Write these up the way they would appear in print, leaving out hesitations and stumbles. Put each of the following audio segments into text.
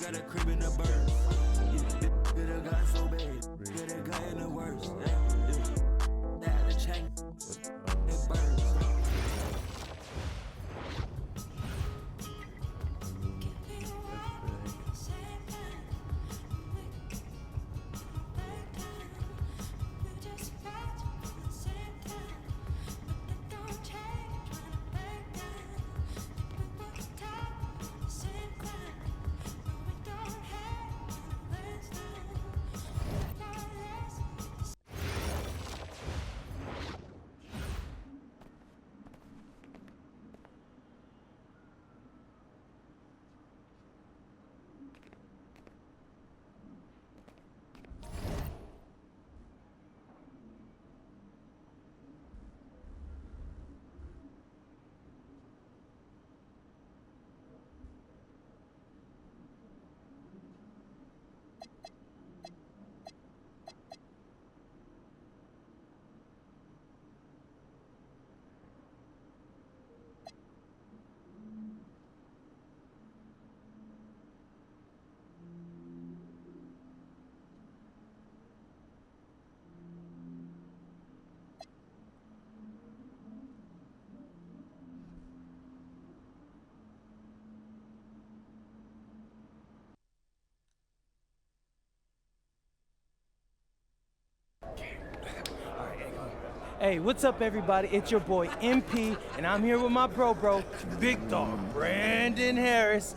got a crib in the bird. Yeah, get a guy so bad. Get a guy in the worst. That the chain. It burns. Hey, what's up, everybody? It's your boy MP, and I'm here with my bro, big dog Brandon Harris.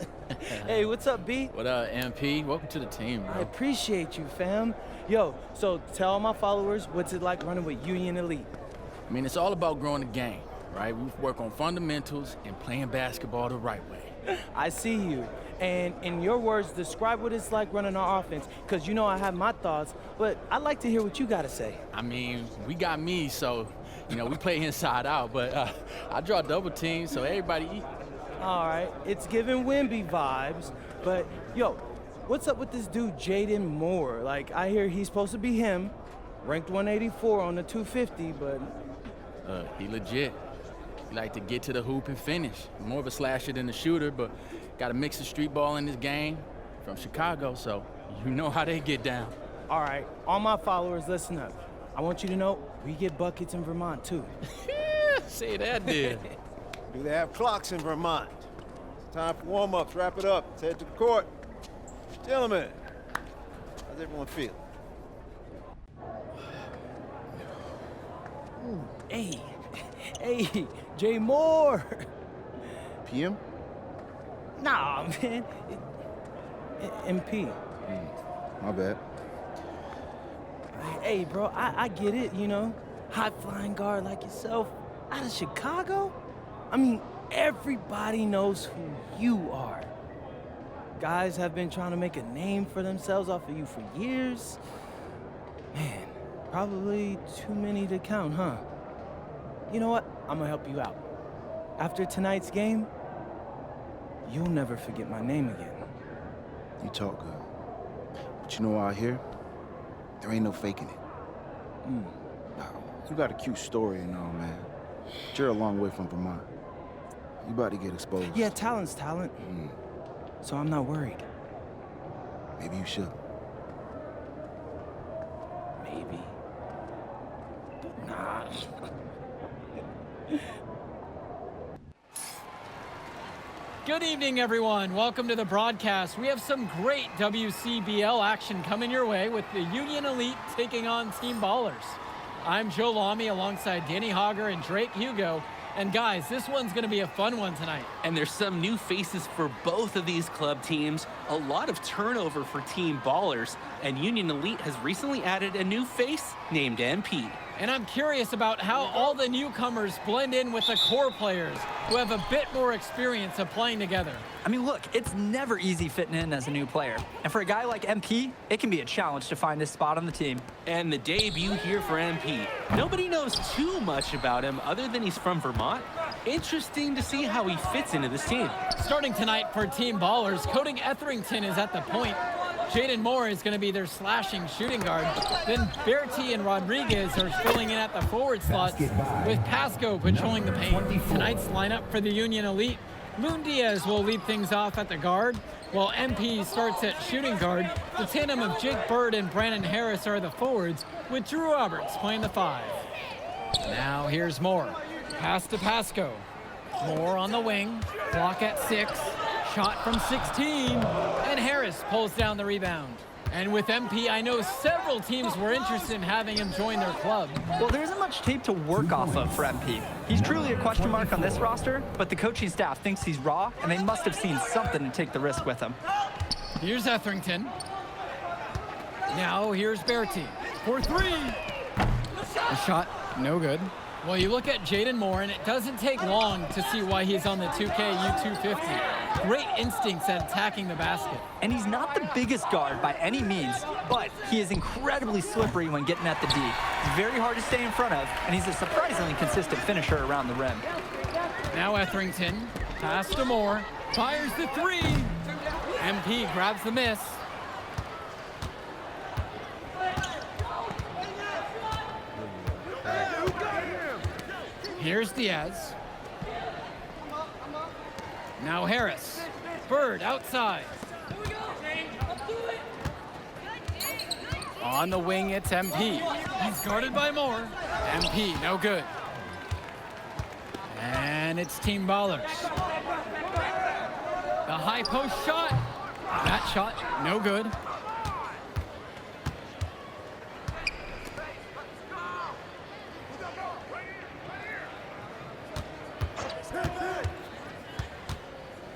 Hey, what's up, B? What up, MP? Welcome to the team, bro. I appreciate you, fam. Yo, so tell all my followers, what's it like running with Union Elite? I mean, it's all about growing the game, right? We work on fundamentals and playing basketball the right way. I see you. And in your words, describe what it's like running our offense, because you know I have my thoughts, but I'd like to hear what you got to say. I mean, we got me, so, you know, we play inside out, but I draw double teams, so everybody eat. All right, it's giving Wimby vibes, but yo, what's up with this dude, Jaden Moore? Like, I hear he's supposed to be him, ranked 184 on the 250, but... He legit. He like to get to the hoop and finish. More of a slasher than a shooter, but got a mix of street ball in this game. From Chicago, so you know how they get down. All right, all my followers, listen up. I want you to know we get buckets in Vermont, too. Say that, dude. Do they have clocks in Vermont? It's time for warm-ups. Wrap it up. Let's head to the court. Gentlemen, how's everyone feel? Hey, Jay Moore. PM? Nah, man. MP. My bad. Hey, bro, I get it, you know. High-flying guard like yourself out of Chicago? I mean, everybody knows who you are. Guys have been trying to make a name for themselves off of you for years. Man, probably too many to count, huh? You know what? I'm gonna help you out. After tonight's game, you'll never forget my name again. You talk good. But you know out here, there ain't no faking it. Nah, you got a cute story and all, man. But you're a long way from Vermont. You about to get exposed. Yeah, talent's talent. So I'm not worried. Maybe you should. Maybe. Nah. Good evening, everyone. Welcome to the broadcast. We have some great WCBL action coming your way with the Union Elite taking on Team Ballers. I'm Joe Lamy alongside Danny Hogger and Drake Hugo. And guys, this one's going to be a fun one tonight. And there's some new faces for both of these club teams. A lot of turnover for Team Ballers. And Union Elite has recently added a new face named MP. And I'm curious about how all the newcomers blend in with the core players who have a bit more experience of playing together. I mean, look, it's never easy fitting in as a new player. And for a guy like MP, it can be a challenge to find his spot on the team. And the debut here for MP. Nobody knows too much about him other than he's from Vermont. Interesting to see how he fits into this team. Starting tonight for Team Ballers, Cody Etherington is at the point. Jaden Moore is going to be their slashing shooting guard. Then Bertie and Rodriguez are filling in at the forward slot with Pasco patrolling the paint. Tonight's lineup for the Union Elite Loon Diaz will lead things off at the guard, while MP starts at shooting guard. The tandem of Jake Bird and Brandon Harris are the forwards, with Drew Roberts playing the 5. Now here's Moore. Pass to Pasco. Moore on the wing. Clock at 6. Shot from 16. And Harris pulls down the rebound. And with MP, I know several teams were interested in having him join their club. Well, there isn't much tape to work off of for MP. He's truly a question mark on this roster, but the coaching staff thinks he's raw, and they must have seen something to take the risk with him. Here's Etherington. Now here's Bertie for 3. The shot, no good. Well, you look at Jaden Moore, and it doesn't take long to see why he's on the 2K U250. Great instincts at attacking the basket. And he's not the biggest guard by any means, but he is incredibly slippery when getting at the D. He's very hard to stay in front of, and he's a surprisingly consistent finisher around the rim. Now Etherington, pass to Moore, fires the 3. MP grabs the miss. Here's Diaz. Now Harris. Bird outside. On the wing, it's MP. He's guarded by Moore. MP, no good. And it's Team Ballers. The high post shot. That shot, no good.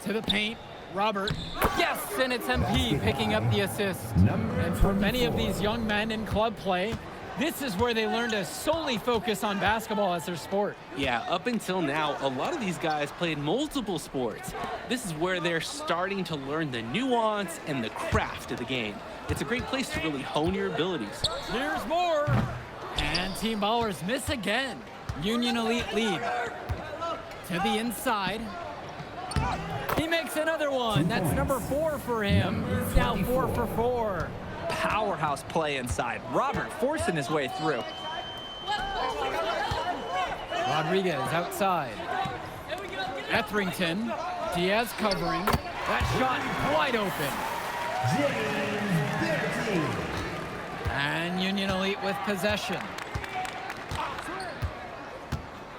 To the paint, Robert. Yes, and it's MP picking up the assist. And for many of these young men in club play, this is where they learn to solely focus on basketball as their sport. Yeah, up until now, a lot of these guys played multiple sports. This is where they're starting to learn the nuance and the craft of the game. It's a great place to really hone your abilities. Here's more. And Team Ballers miss again. Union Elite lead. To the inside. He makes another one. That's number 4 for him. He's now 4 for 4. Powerhouse play inside. Robert forcing his way through. Rodriguez outside. Etherington. Diaz covering. That shot wide open. And Union Elite with possession.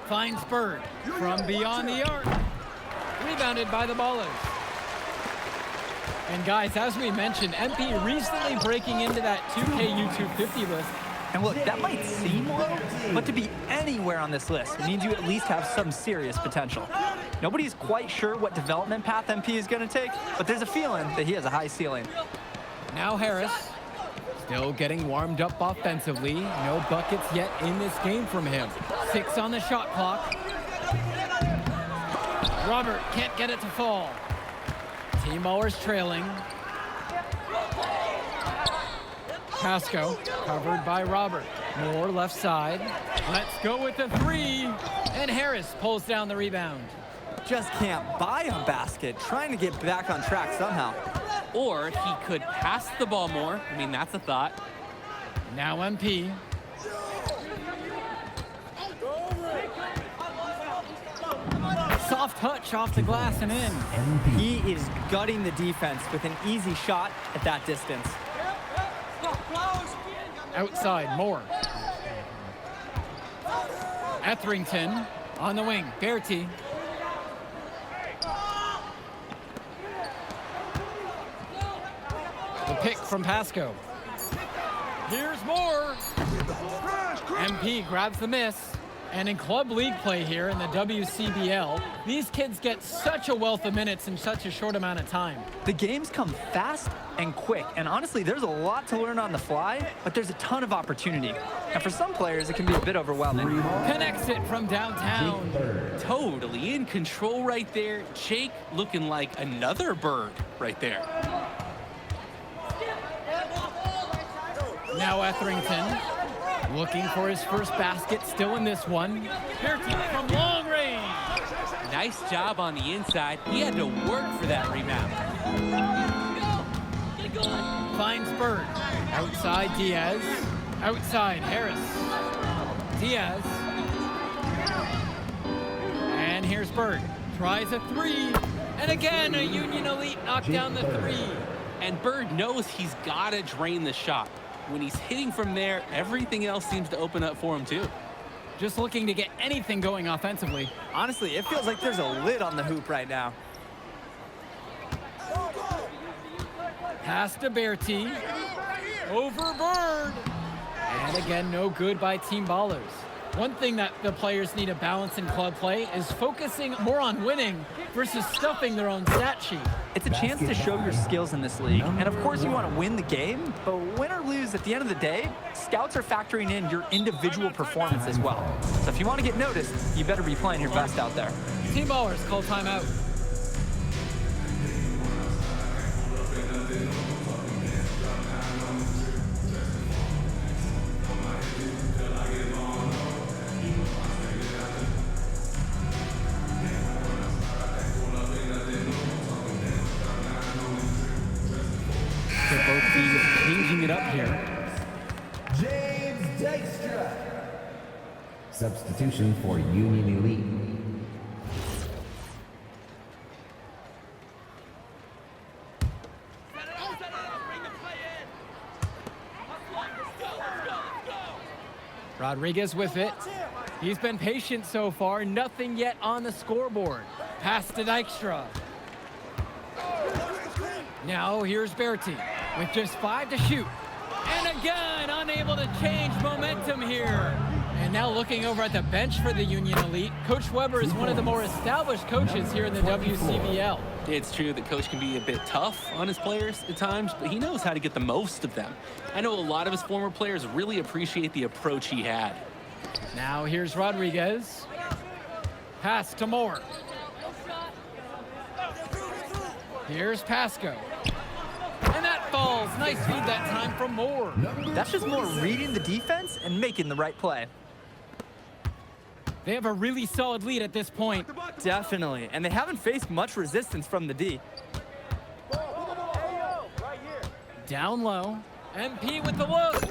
Finds Bird from beyond the arc. Rebounded by the Ballers. And guys, as we mentioned, MP recently breaking into that 2K U250 list. And look, that might seem low, but to be anywhere on this list means you at least have some serious potential. Nobody's quite sure what development path MP is going to take, but there's a feeling that he has a high ceiling. Now Harris, still getting warmed up offensively. No buckets yet in this game from him. 6 on the shot clock. Robert can't get it to fall. Team Ballers trailing. Pasco covered by Robert. Moore left side. Let's go with the 3. And Harris pulls down the rebound. Just can't buy a basket, trying to get back on track somehow. Or he could pass the ball more. I mean, that's a thought. Now MP. Soft touch off the glass and in. He is gutting the defense with an easy shot at that distance. Outside, Moore. Etherington on the wing. Bertie. The pick from Pasco. Here's Moore. MP grabs the miss. And in club league play here in the WCBL, these kids get such a wealth of minutes in such a short amount of time. The games come fast and quick, and honestly, there's a lot to learn on the fly, but there's a ton of opportunity. And for some players, it can be a bit overwhelming. Connects it from downtown. Totally in control right there. Jake looking like another Bird right there. Now Etherington. Looking for his first basket, still in this one. Bertie from long range. Nice job on the inside. He had to work for that rebound. Finds Bird. Outside Diaz. Outside Harris. Diaz. And here's Bird. Tries a three. And again, a Union Elite knocked down the three. And Bird knows he's got to drain the shot. When he's hitting from there, everything else seems to open up for him too. Just looking to get anything going offensively. Honestly, it feels like there's a lid on the hoop right now. Pass to Bertie. Over Bird. And again, no good by Team Ballers. One thing that the players need to balance in club play is focusing more on winning versus stuffing their own stat sheet. It's a chance to show your skills in this league. And of course you want to win the game, but win or lose, at the end of the day, scouts are factoring in your individual performance as well. So if you want to get noticed, you better be playing your best out there. Team Ballers call timeout. So both teams changing it up here. James Dykstra. Substitution for Union Elite. Rodriguez with it. He's been patient so far. Nothing yet on the scoreboard. Pass to Dykstra. Now here's Bertie with just 5 to shoot. And again, unable to change momentum here. And now looking over at the bench for the Union Elite, Coach Weber is one of the more established coaches here in the WCBL. It's true that Coach can be a bit tough on his players at times, but he knows how to get the most of them. I know a lot of his former players really appreciate the approach he had. Now here's Rodriguez. Pass to Moore. Here's Pasco. And that falls. Nice feed that time from Moore. That's just Moore reading the defense and making the right play. They have a really solid lead at this point. Definitely, and they haven't faced much resistance from the D. Down low. MP with the look.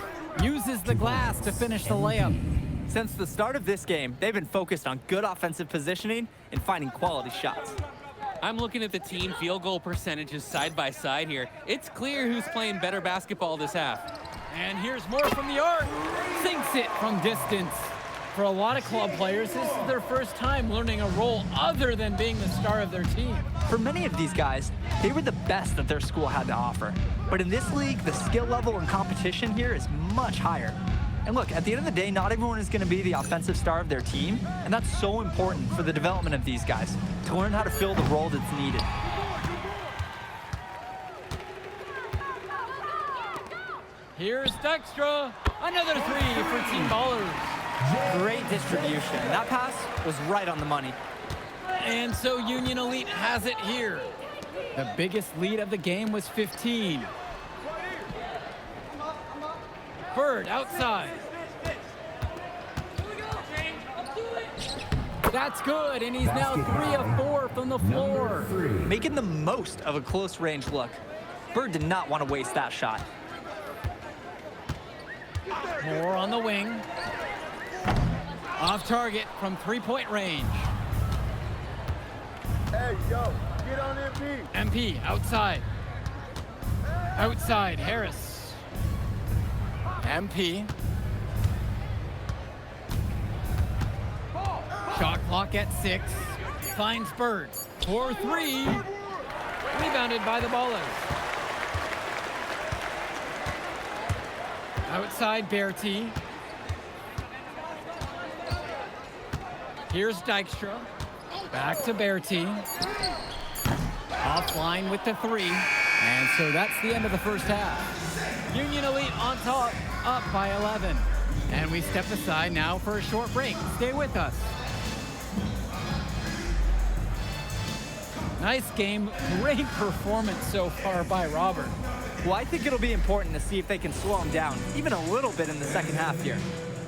Uses the glass to finish the layup. Since the start of this game, they've been focused on good offensive positioning and finding quality shots. I'm looking at the team field goal percentages side by side here. It's clear who's playing better basketball this half. And here's more from the arc. Sinks it from distance. For a lot of club players, this is their first time learning a role other than being the star of their team. For many of these guys, they were the best that their school had to offer. But in this league, the skill level and competition here is much higher. And look, at the end of the day, not everyone is going to be the offensive star of their team, and that's so important for the development of these guys, to learn how to fill the role that's needed. Here's Dykstra. Another three for Team Ballers. Great distribution. That pass was right on the money. And so Union Elite has it here. The biggest lead of the game was 15. Bird outside. That's good, and he's now 3 of 4 from the floor. Making the most of a close range look. Bird did not want to waste that shot. Moore on the wing. Off target from 3-point range. Hey, yo, get on MP. MP outside. Outside, Harris. MP. Shot clock at 6. Finds Bird. 4-3. Rebounded by the Ballers. Outside Bertie. Here's Dykstra. Back to Bertie. Offline with the 3. And so that's the end of the first half. Union Elite on top, up by 11. And we step aside now for a short break. Stay with us. Nice game, great performance so far by Robert. Well, I think it'll be important to see if they can slow him down, even a little bit in the second half here.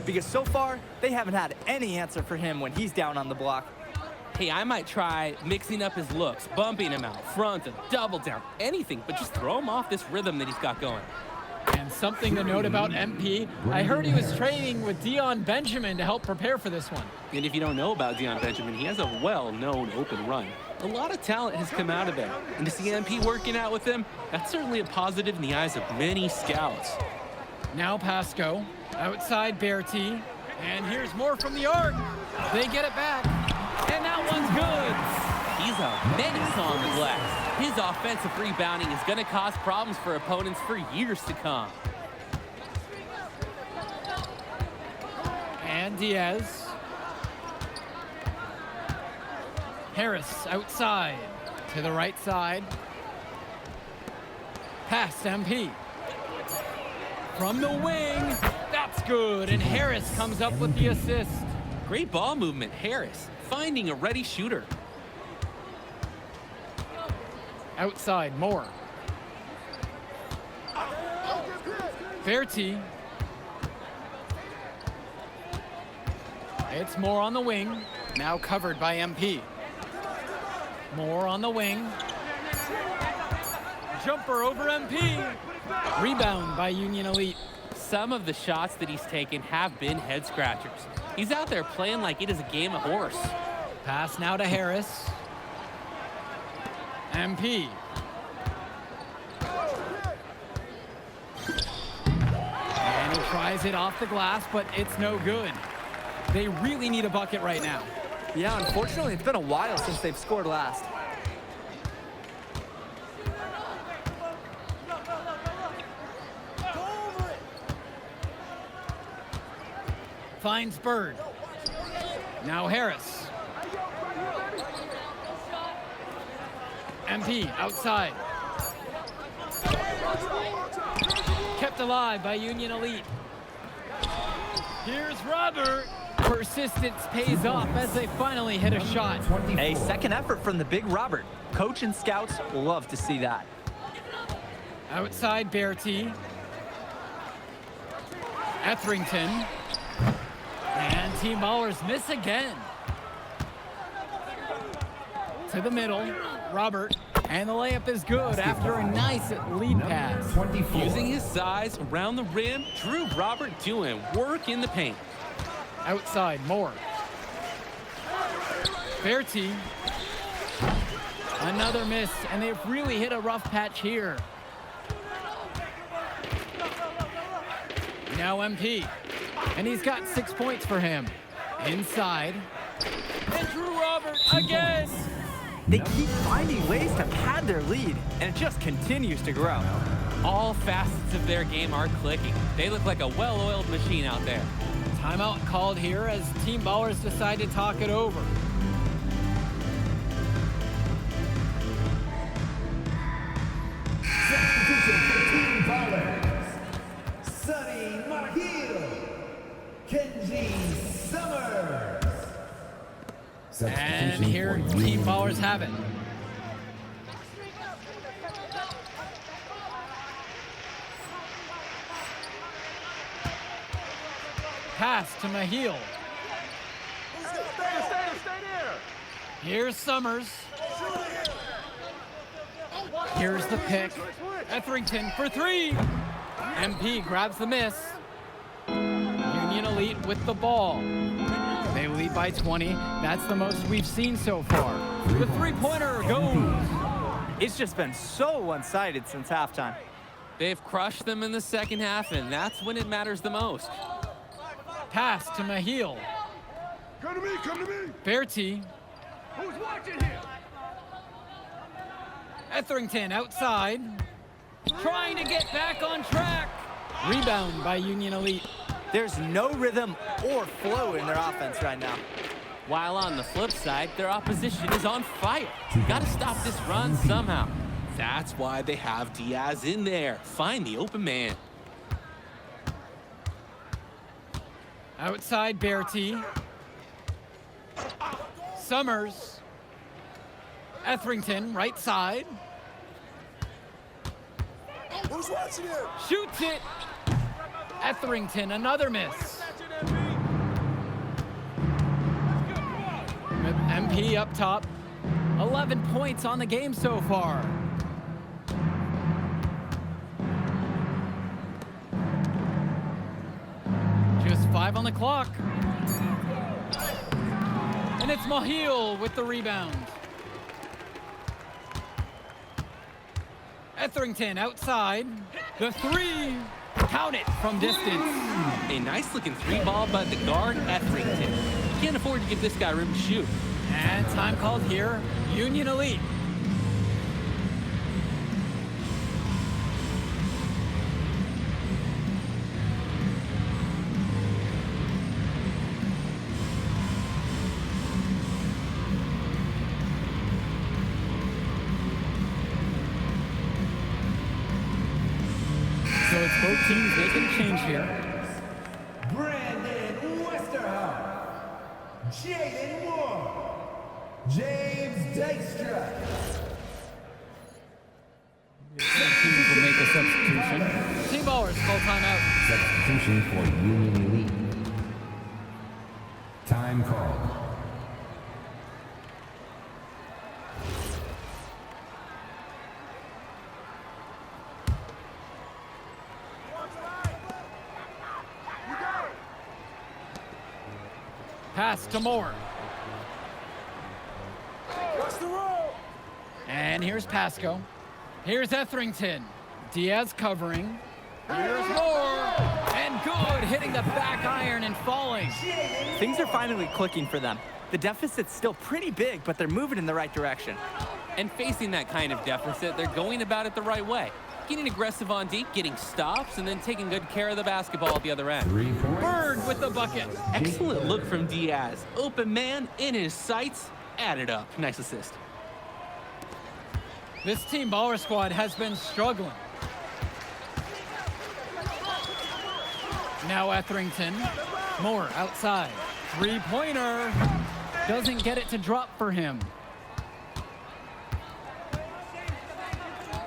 Because so far, they haven't had any answer for him when he's down on the block. Hey, I might try mixing up his looks, bumping him out, front, and double down, anything, but just throw him off this rhythm that he's got going. And And something to note about MP, I heard he was training with Dion Benjamin to help prepare for this one. And if you don't know about Dion Benjamin, he has a well-known open run. A lot of talent has come out of there. And to see MP working out with him, that's certainly a positive in the eyes of many scouts. Now Pasco, outside Berti, and here's more from the arc. They get it back, and that one's good. He's a menace on the glass. His offensive rebounding is going to cause problems for opponents for years to come. And Diaz. Harris outside to the right side. Pass MP. From the wing, that's good, and Harris comes up with the assist. Great ball movement, Harris, finding a ready shooter. Outside, Moore. Berti. It's Moore on the wing, now covered by MP. Moore on the wing. Jumper over MP. Rebound by Union Elite. Some of the shots that he's taken have been head scratchers. He's out there playing like it is a game of horse. Pass now to Harris. MP. And he tries it off the glass, but it's no good. They really need a bucket right now. Yeah, unfortunately, it's been a while since they've scored last. Finds Bird. Now Harris. MP outside. Kept alive by Union Elite. Here's Robert. Persistence pays off as they finally hit a shot. A second effort from the big Robert. Coach and scouts love to see that. Outside Berti. Etherington. And Team Ballers miss again. To the middle, Robert, and the layup is good after a nice lead pass. 24. Using his size around the rim, Drew Robert doing work in the paint. Outside, Moore. Berti. Another miss, and they've really hit a rough patch here. Now MP, and he's got 6 points for him. Inside, and Drew Robert again. They keep finding ways to pad their lead, and it just continues to grow. All facets of their game are clicking. They look like a well-oiled machine out there. Timeout called here as Team Ballers decide to talk it over. Substitution for Team Ballers. Sonny Mahil. Kenji Summers. And Substitution here for Team Union Ballers Elite. have it. Pass to Mahil. Here's Summers. Here's the pick. Etherington for three. MP grabs the miss. Union Elite with the ball. They lead by 20. That's the most we've seen so far. The three-pointer goes. It's just been so one-sided since halftime. They've crushed them in the second half, and that's when it matters the most. Pass to Mahil. Come to me, come to me. Berti. Who's watching here? Etherington outside. Trying to get back on track. Rebound by Union Elite. There's no rhythm or flow in their offense right now. While on the flip side, their opposition is on fire. Got to stop this run somehow. That's why they have Diaz in there. Find the open man. Outside Berti. Summers. Etherington, right side. Who's watching here? Shoots it. Etherington, another miss. MP up top. 11 points on the game so far. 5 on the clock. And it's Mahil with the rebound. Etherington outside. The three. Count it from distance. A nice looking three ball by the guard, Etherington. You can't afford to give this guy room to shoot. And time called here, Union Elite. So it's both teams making a change here. Brandon Westerhoff, Jaden Moore, James Dykstra. Teams will make a substitution. Team ballers call timeout. Substitution for Union Elite. Time called. Pass to Moore. Watch the roll. And here's Pasco. Here's Etherington. Diaz covering. Here's Moore. And good, hitting the back iron and falling. Things are finally clicking for them. The deficit's still pretty big, but they're moving in the right direction. And facing that kind of deficit, they're going about it the right way. Getting aggressive on deep, getting stops, and then taking good care of the basketball at the other end. 3 points. Bird with the bucket. Excellent look from Diaz. Open man in his sights. Added up. Nice assist. This team baller squad has been struggling. Now Etherington. Moore outside. Three-pointer. Doesn't get it to drop for him.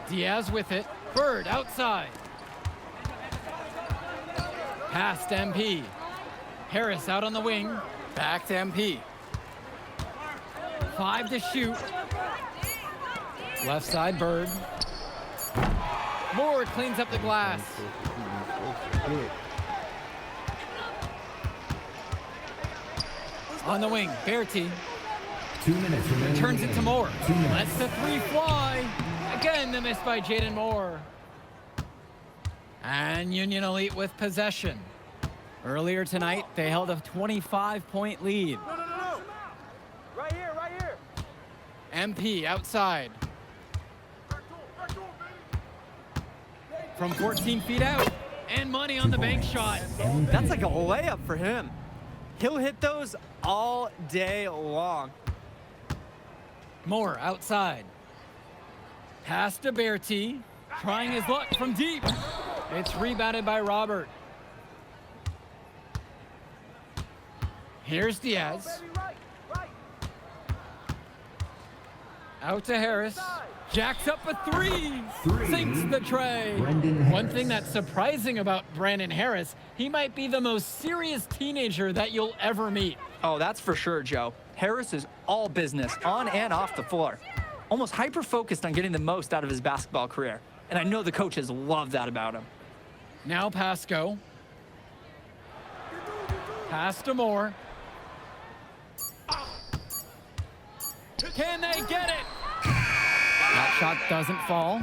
Diaz with it. Bird outside. Pass to MP. Harris out on the wing. Back to MP. 5 to shoot. Left side, Bird. Moore cleans up the glass. On the wing, Berti 2 minutes remaining. turns it to Moore. 2 minutes. Lets the three fly. Again, the miss by Jaden Moore. And Union Elite with possession. Earlier tonight, they held a 25-point lead. No. Right here. MP outside. From 14 feet out. And money on the bank shot. That's like a layup for him. He'll hit those all day long. Moore outside. Pass to Berti. Trying his luck from deep. It's rebounded by Robert. Here's Diaz. Out to Harris. Jacks up a three. Sinks the tray. Brendan One Harris. thing that's surprising about Brandon Harris, he might be the most serious teenager that you'll ever meet. Oh, that's for sure, Joe. Harris is all business, on and off the floor. Almost hyper-focused on getting the most out of his basketball career. And I know the coaches love that about him. Now Pasco. Pass to Moore. Can they get it? That shot doesn't fall.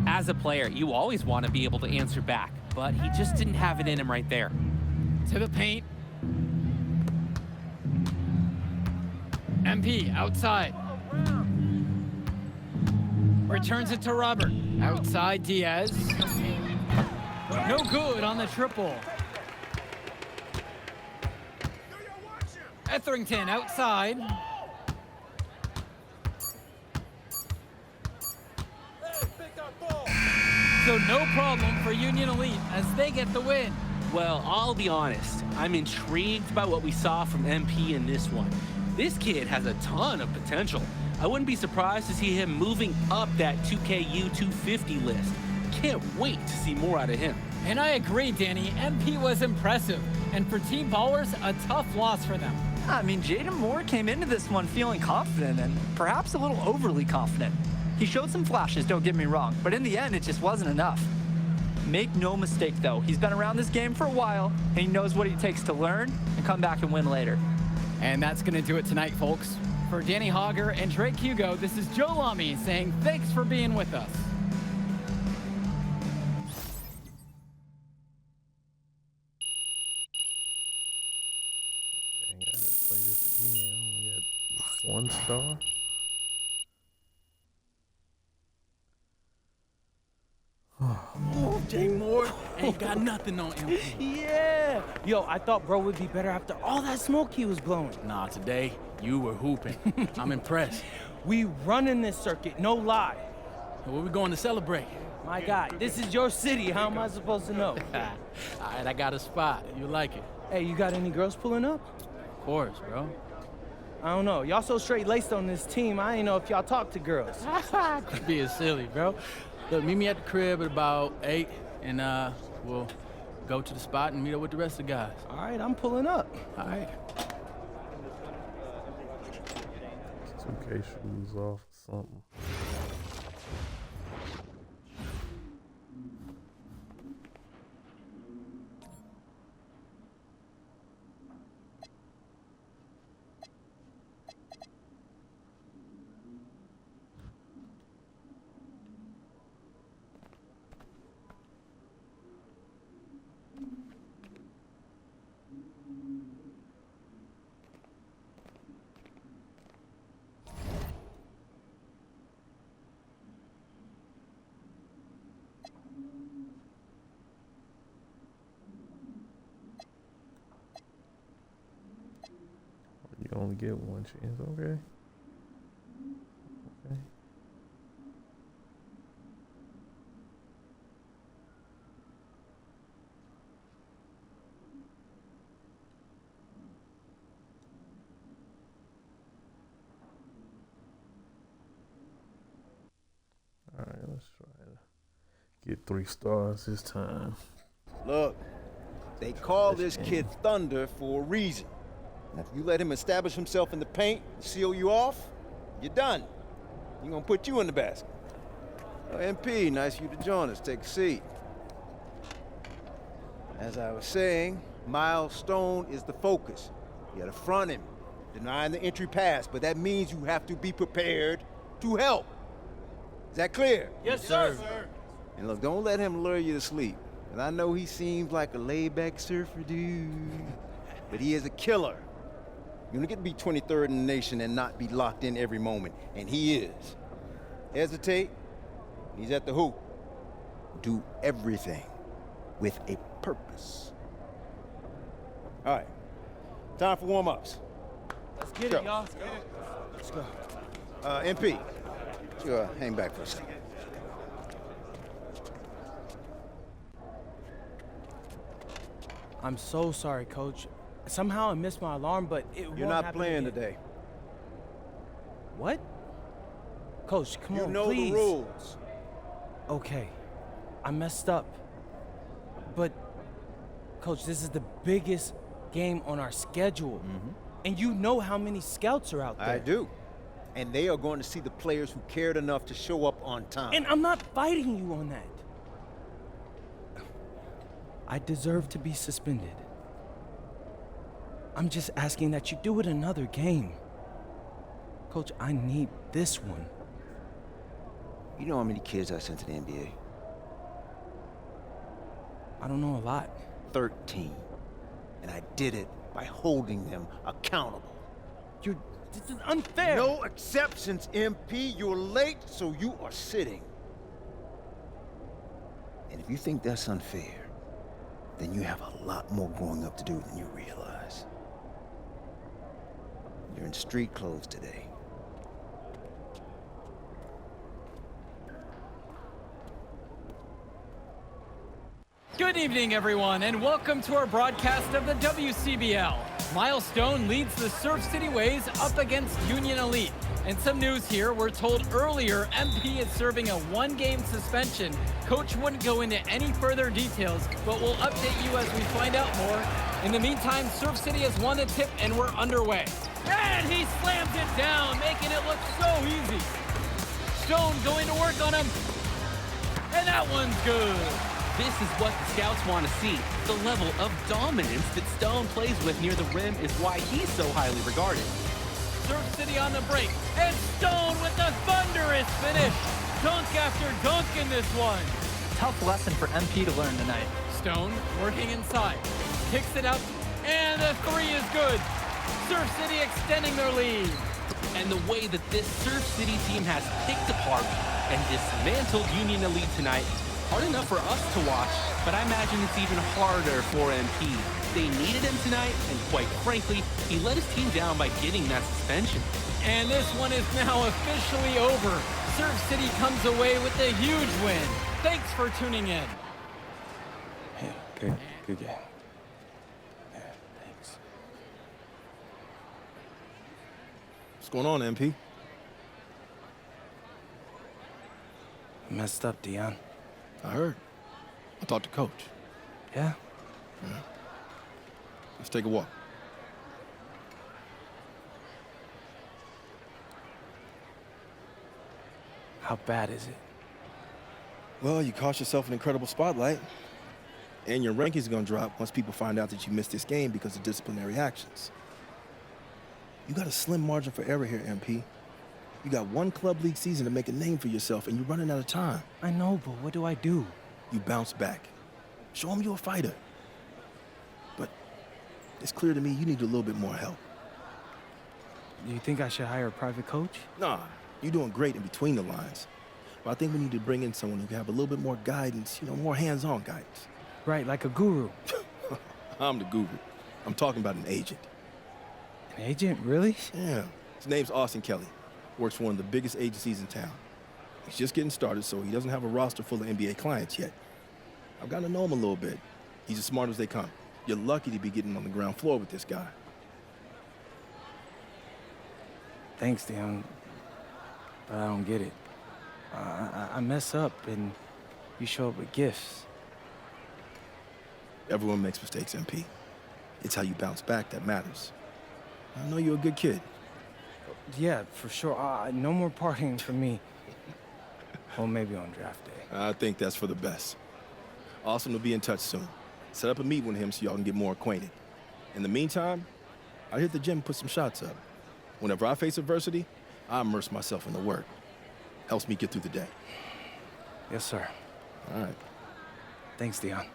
As a player, you always want to be able to answer back, but he just didn't have it in him right there. To the paint. MP outside. Returns it to Robert. Outside Diaz. No good on the triple. Etherington outside. So no problem for Union Elite as they get the win. Well, I'll be honest. I'm intrigued by what we saw from MP in this one. This kid has a ton of potential. I wouldn't be surprised to see him moving up that 2KU 250 list. Can't wait to see more out of him. And I agree, Danny. MP was impressive. And for Team Ballers, a tough loss for them. I mean, Jaden Moore came into this one feeling confident and perhaps a little overly confident. He showed some flashes, don't get me wrong, but in the end, it just wasn't enough. Make no mistake, though, he's been around this game for a while, and he knows what it takes to learn and come back and win later. And that's going to do it tonight, folks. For Danny Hogger and Drake Hugo, this is Joe Lamy saying thanks for being with us. Dang, I gotta play this again. I only got 1 star. Oh, Jay Moore ain't got nothing on him. Yeah. Yo, I thought bro would be better after all that smoke he was blowing. Nah, today, you were hooping. I'm impressed. We running this circuit, no lie. Where we going to celebrate? My guy, this is your city. How am I supposed to know? All right, I got a spot. You like it? Hey, you got any girls pulling up? Of course, bro. I don't know. Y'all so straight-laced on this team, I ain't know if y'all talk to girls. Quit being silly, bro. Look, meet me at the crib at about 8, and we'll go to the spot and meet up with the rest of the guys. All right, I'm pulling up. All right. 2K shoes off or something. You only get 1 chance, okay? Okay. Alright, let's try to get 3 stars this time. Look, they call this kid Thunder for a reason. And if you let him establish himself in the paint and seal you off, you're done. He's gonna put you in the basket. MP, nice of you to join us. Take a seat. As I was saying, Miles Stone is the focus. You gotta front him, denying the entry pass, but that means you have to be prepared to help. Is that clear? Yes, sir. And look, don't let him lure you to sleep. And I know he seems like a laid-back surfer dude, but he is a killer. You don't get to be 23rd in the nation and not be locked in every moment, and he is. Hesitate, he's at the hoop. Do everything with a purpose. All right, time for warm-ups. Let's get it, y'all. Let's go. MP, you hang back for a second. I'm so sorry, Coach. Somehow I missed my alarm, but it You're won't not happen playing again. today. What? Coach, come You on, know please. the rules. Okay, I messed up. But, Coach, this is the biggest game on our schedule. And you know how many scouts are out there. I do. And they are going to see the players who cared enough to show up on time. And I'm not fighting you on that. I deserve to be suspended. I'm just asking that you do it another game. Coach, I need this one. You know how many kids I sent to the NBA? I don't know a lot. 13. And I did it by holding them accountable. This is unfair. No exceptions, MP. You're late, so you are sitting. And if you think that's unfair, then you have a lot more growing up to do than you realize. You're in street clothes today. Good evening, everyone, and welcome to our broadcast of the WCBL. Miles Stone leads the Surf City Waves up against Union Elite. And some news here, we're told earlier MP is serving a 1-game suspension. Coach wouldn't go into any further details, but we'll update you as we find out more. In the meantime, Surf City has won the tip and we're underway. And he slams it down, making it look so easy. Stone going to work on him. And that one's good. This is what the scouts want to see. The level of dominance that Stone plays with near the rim is why he's so highly regarded. Surf City on the break, and Stone with a thunderous finish. Dunk after dunk in this one. Tough lesson for MP to learn tonight. Stone working inside, kicks it out, and the three is good. Surf City extending their lead. And the way that this Surf City team has picked apart and dismantled Union Elite tonight, hard enough for us to watch, but I imagine it's even harder for MP. They needed him tonight, and quite frankly, he let his team down by getting that suspension. And this one is now officially over. Surf City comes away with a huge win. Thanks for tuning in. Hey, good game. Yeah, thanks. What's going on, MP? Messed up, Dion. I heard. I talked to Coach. Yeah? Let's take a walk. How bad is it? Well, you cost yourself an incredible spotlight. And your ranking's gonna drop once people find out that you missed this game because of disciplinary actions. You got a slim margin for error here, MP. You got one club league season to make a name for yourself, and you're running out of time. I know, but what do I do? You bounce back. Show them you're a fighter. But it's clear to me you need a little bit more help. Do you think I should hire a private coach? Nah, you're doing great in between the lines. But I think we need to bring in someone who can have a little bit more guidance, more hands-on guidance. Right, like a guru. I'm the guru. I'm talking about an agent. An agent, really? Yeah. His name's Austin Kelly. Works for one of the biggest agencies in town. He's just getting started, so he doesn't have a roster full of NBA clients yet. I've gotten to know him a little bit. He's as smart as they come. You're lucky to be getting on the ground floor with this guy. Thanks, Dion. But I don't get it. I mess up, and you show up with gifts. Everyone makes mistakes, MP. It's how you bounce back that matters. I know you're a good kid. Yeah, for sure. No more partying for me. Well, maybe on draft day. I think that's for the best. Austin will be in touch soon. Set up a meet with him so y'all can get more acquainted. In the meantime, I hit the gym and put some shots up. Whenever I face adversity, I immerse myself in the work. Helps me get through the day. Yes, sir. All right. Thanks, Dion.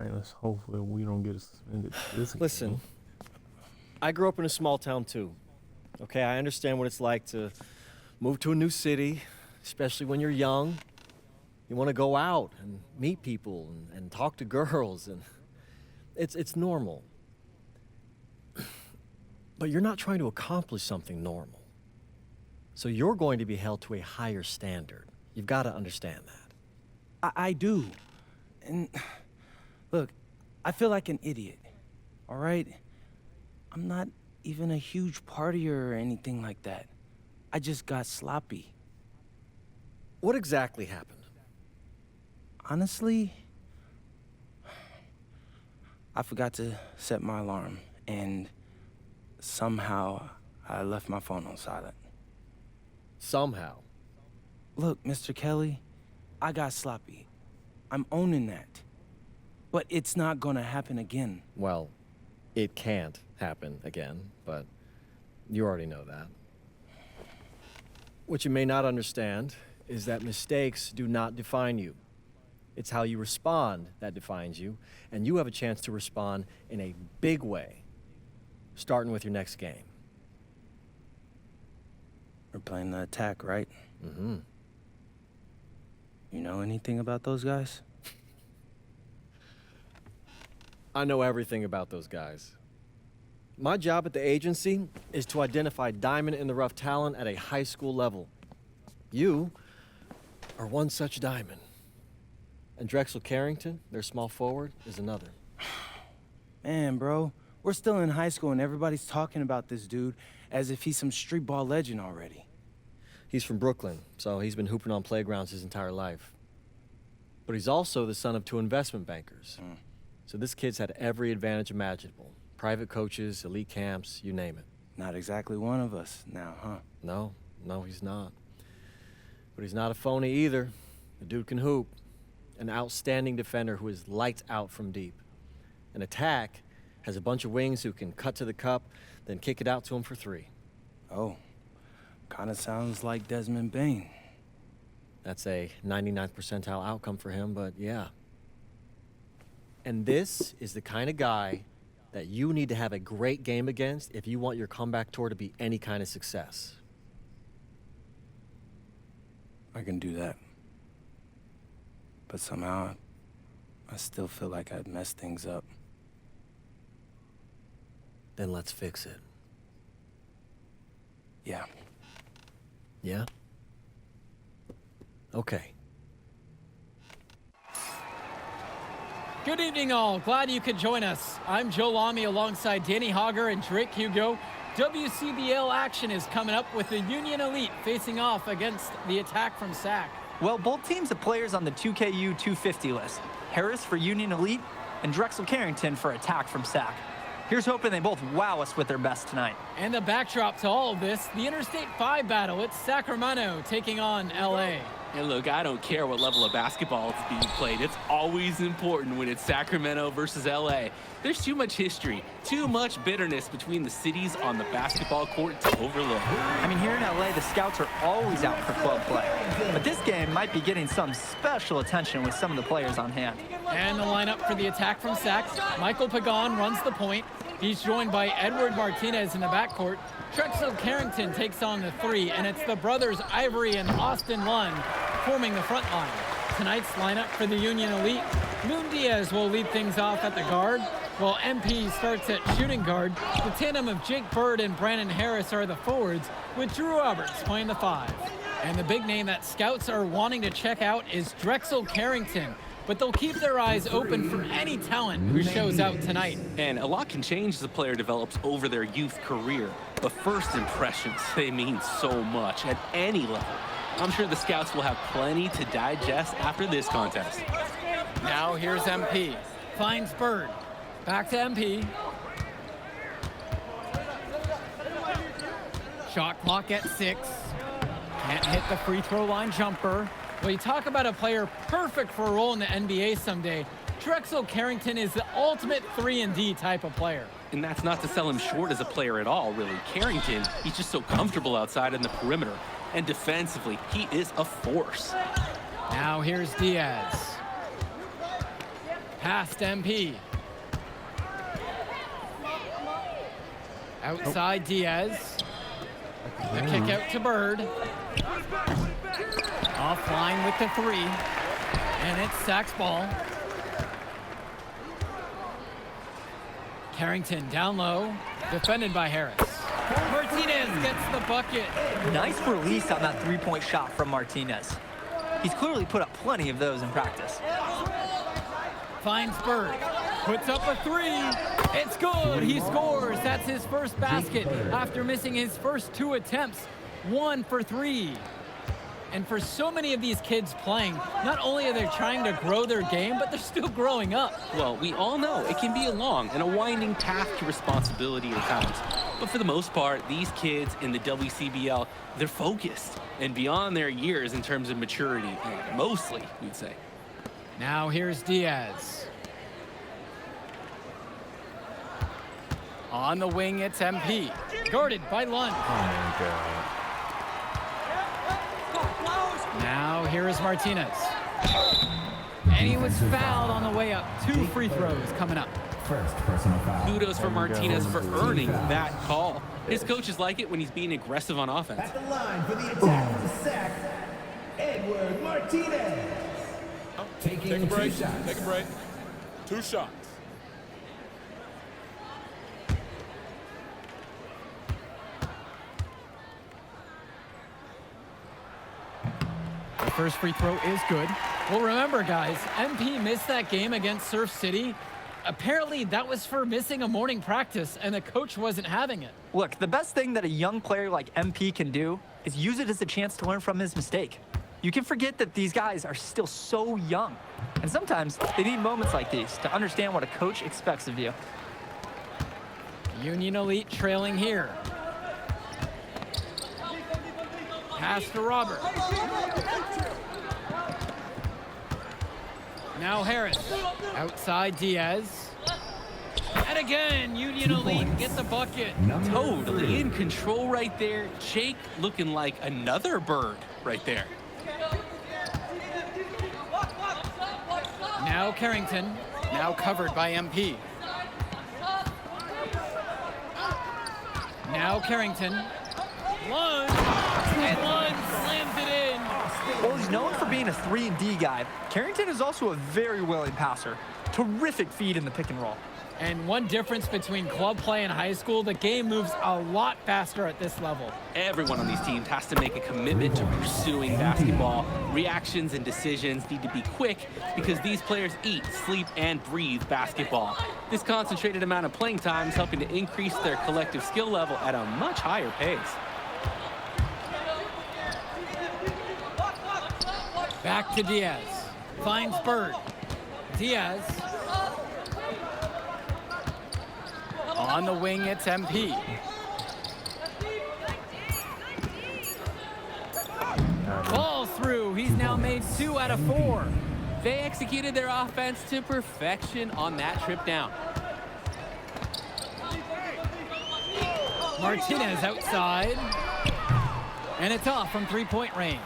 All right, let's hopefully we don't get suspended this game. Listen, I grew up in a small town too. Okay, I understand what it's like to move to a new city, especially when you're young. You want to go out and meet people and talk to girls, and it's normal. But you're not trying to accomplish something normal. So you're going to be held to a higher standard. You've got to understand that. I do. And look, I feel like an idiot, all right? I'm not even a huge partier or anything like that. I just got sloppy. What exactly happened? Honestly, I forgot to set my alarm, and somehow I left my phone on silent. Somehow. Look, Mr. Kelly, I got sloppy. I'm owning that. But it's not gonna happen again. Well, it can't happen again, but you already know that. What you may not understand is that mistakes do not define you. It's how you respond that defines you, and you have a chance to respond in a big way, starting with your next game. We're playing the attack, right? Mm-hmm. You know anything about those guys? I know everything about those guys. My job at the agency is to identify diamond-in-the-rough talent at a high school level. You are one such diamond. And Drexel Carrington, their small forward, is another. Man, bro, we're still in high school and everybody's talking about this dude as if he's some street ball legend already. He's from Brooklyn, so he's been hooping on playgrounds his entire life. But he's also the son of 2 investment bankers. So this kid's had every advantage imaginable. Private coaches, elite camps, you name it. Not exactly one of us now, huh? No, he's not. But he's not a phony either. The dude can hoop. An outstanding defender who is lights out from deep. An attack has a bunch of wings who can cut to the cup, then kick it out to him for 3. Oh, kind of sounds like Desmond Bain. That's a 99th percentile outcome for him, but yeah. And this is the kind of guy that you need to have a great game against if you want your comeback tour to be any kind of success. I can do that. But somehow, I still feel like I'd mess things up. Then let's fix it. Yeah. Yeah? Okay. Good evening, all. Glad you could join us. I'm Joe Lamy alongside Danny Hogger and Drake Hugo. WCBL action is coming up with the Union Elite facing off against the Attack from SAC. Well, both teams have players on the 2KU 250 list. Harris for Union Elite and Drexel Carrington for Attack from SAC. Here's hoping they both wow us with their best tonight. And the backdrop to all of this, the Interstate 5 battle. It's Sacramento taking on LA. And look, I don't care what level of basketball is being played. It's always important when it's Sacramento versus LA. There's too much history, too much bitterness between the cities on the basketball court to overlook. I mean, here in LA, the scouts are always out for club play. But this game might be getting some special attention with some of the players on hand. And the lineup for the Attack from SAC. Michael Pagan runs the point. He's joined by Edward Martinez in the backcourt. Drexel Carrington takes on the 3, and it's the brothers Ivory and Austin Lund forming the front line. Tonight's lineup for the Union Elite, Moon Diaz will lead things off at the guard, while MP starts at shooting guard. The tandem of Jake Bird and Brandon Harris are the forwards, with Drew Roberts playing the 5. And the big name that scouts are wanting to check out is Drexel Carrington, but they'll keep their eyes open for any talent who shows out tonight. And a lot can change as a player develops over their youth career. But first impressions, they mean so much at any level. I'm sure the scouts will have plenty to digest after this contest. Now here's MP. Finds Bird. Back to MP. Shot clock at 6. Can't hit the free throw line jumper. Well, you talk about a player perfect for a role in the NBA someday. Drexel Carrington is the ultimate 3-and-D type of player. And that's not to sell him short as a player at all, really. Carrington, he's just so comfortable outside in the perimeter. And defensively, he is a force. Now here's Diaz. Past MP. Outside Diaz. The kick out to Bird. Offline with the 3. And it's SAC's ball. Carrington down low, defended by Harris. Martinez gets the bucket. Nice release on that three-point shot from Martinez. He's clearly put up plenty of those in practice. Finds Bird, puts up a 3. It's good, he scores. That's his first basket after missing his first 2 attempts. 1 for 3. And for so many of these kids playing, not only are they trying to grow their game, but they're still growing up. Well, we all know it can be a long and a winding path to responsibility at times. But for the most part, these kids in the WCBL, they're focused and beyond their years in terms of maturity, mostly, we'd say. Now here's Diaz. On the wing, it's MP. Guarded by Lund. Oh my God. Now here is Martinez. And he was fouled on the way up. 2 free throws coming up. First personal foul. Kudos for Martinez for earning that call. His coaches like it when he's being aggressive on offense. At the line for the Attack from SAC, Edward Martinez. Taking 2 shots. Take a break. 2 shots. first free throw is good. Well, remember, guys, MP missed that game against Surf City. Apparently, that was for missing a morning practice, and the coach wasn't having it. Look, the best thing that a young player like MP can do is use it as a chance to learn from his mistake. You can forget that these guys are still so young. And sometimes they need moments like these to understand what a coach expects of you. Union Elite trailing here. Pass to Robert. Now Harris. Outside Diaz. And again, Union Elite get the bucket. Totally in control right there. Jake looking like another bird right there. Now Carrington. Now covered by MP. Now Carrington. Lund. And Lund slams it in. While he's known for being a 3-and-D guy, Carrington is also a very willing passer. Terrific feed in the pick and roll. And one difference between club play and high school, the game moves a lot faster at this level. Everyone on these teams has to make a commitment to pursuing basketball. Reactions and decisions need to be quick because these players eat, sleep, and breathe basketball. This concentrated amount of playing time is helping to increase their collective skill level at a much higher pace. Back to Diaz. Finds Bird. Diaz. On the wing, it's MP. Ball through. He's now made 2 out of 4. They executed their offense to perfection on that trip down. Martinez outside. And it's off from 3-point range.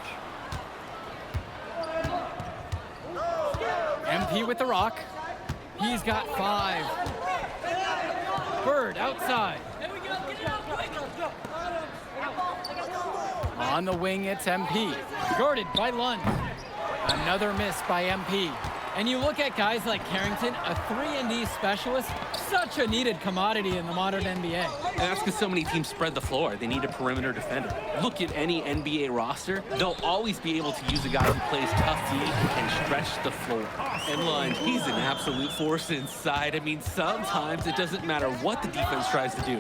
MP with the rock. He's got 5. Bird outside. On the wing, it's MP. Guarded by Lund. Another miss by MP. And you look at guys like Carrington, a 3-and-D specialist, such a needed commodity in the modern NBA. And that's because so many teams spread the floor. They need a perimeter defender. Look at any NBA roster. They'll always be able to use a guy who plays tough D and stretch the floor. And Lund, he's an absolute force inside. I mean, sometimes it doesn't matter what the defense tries to do.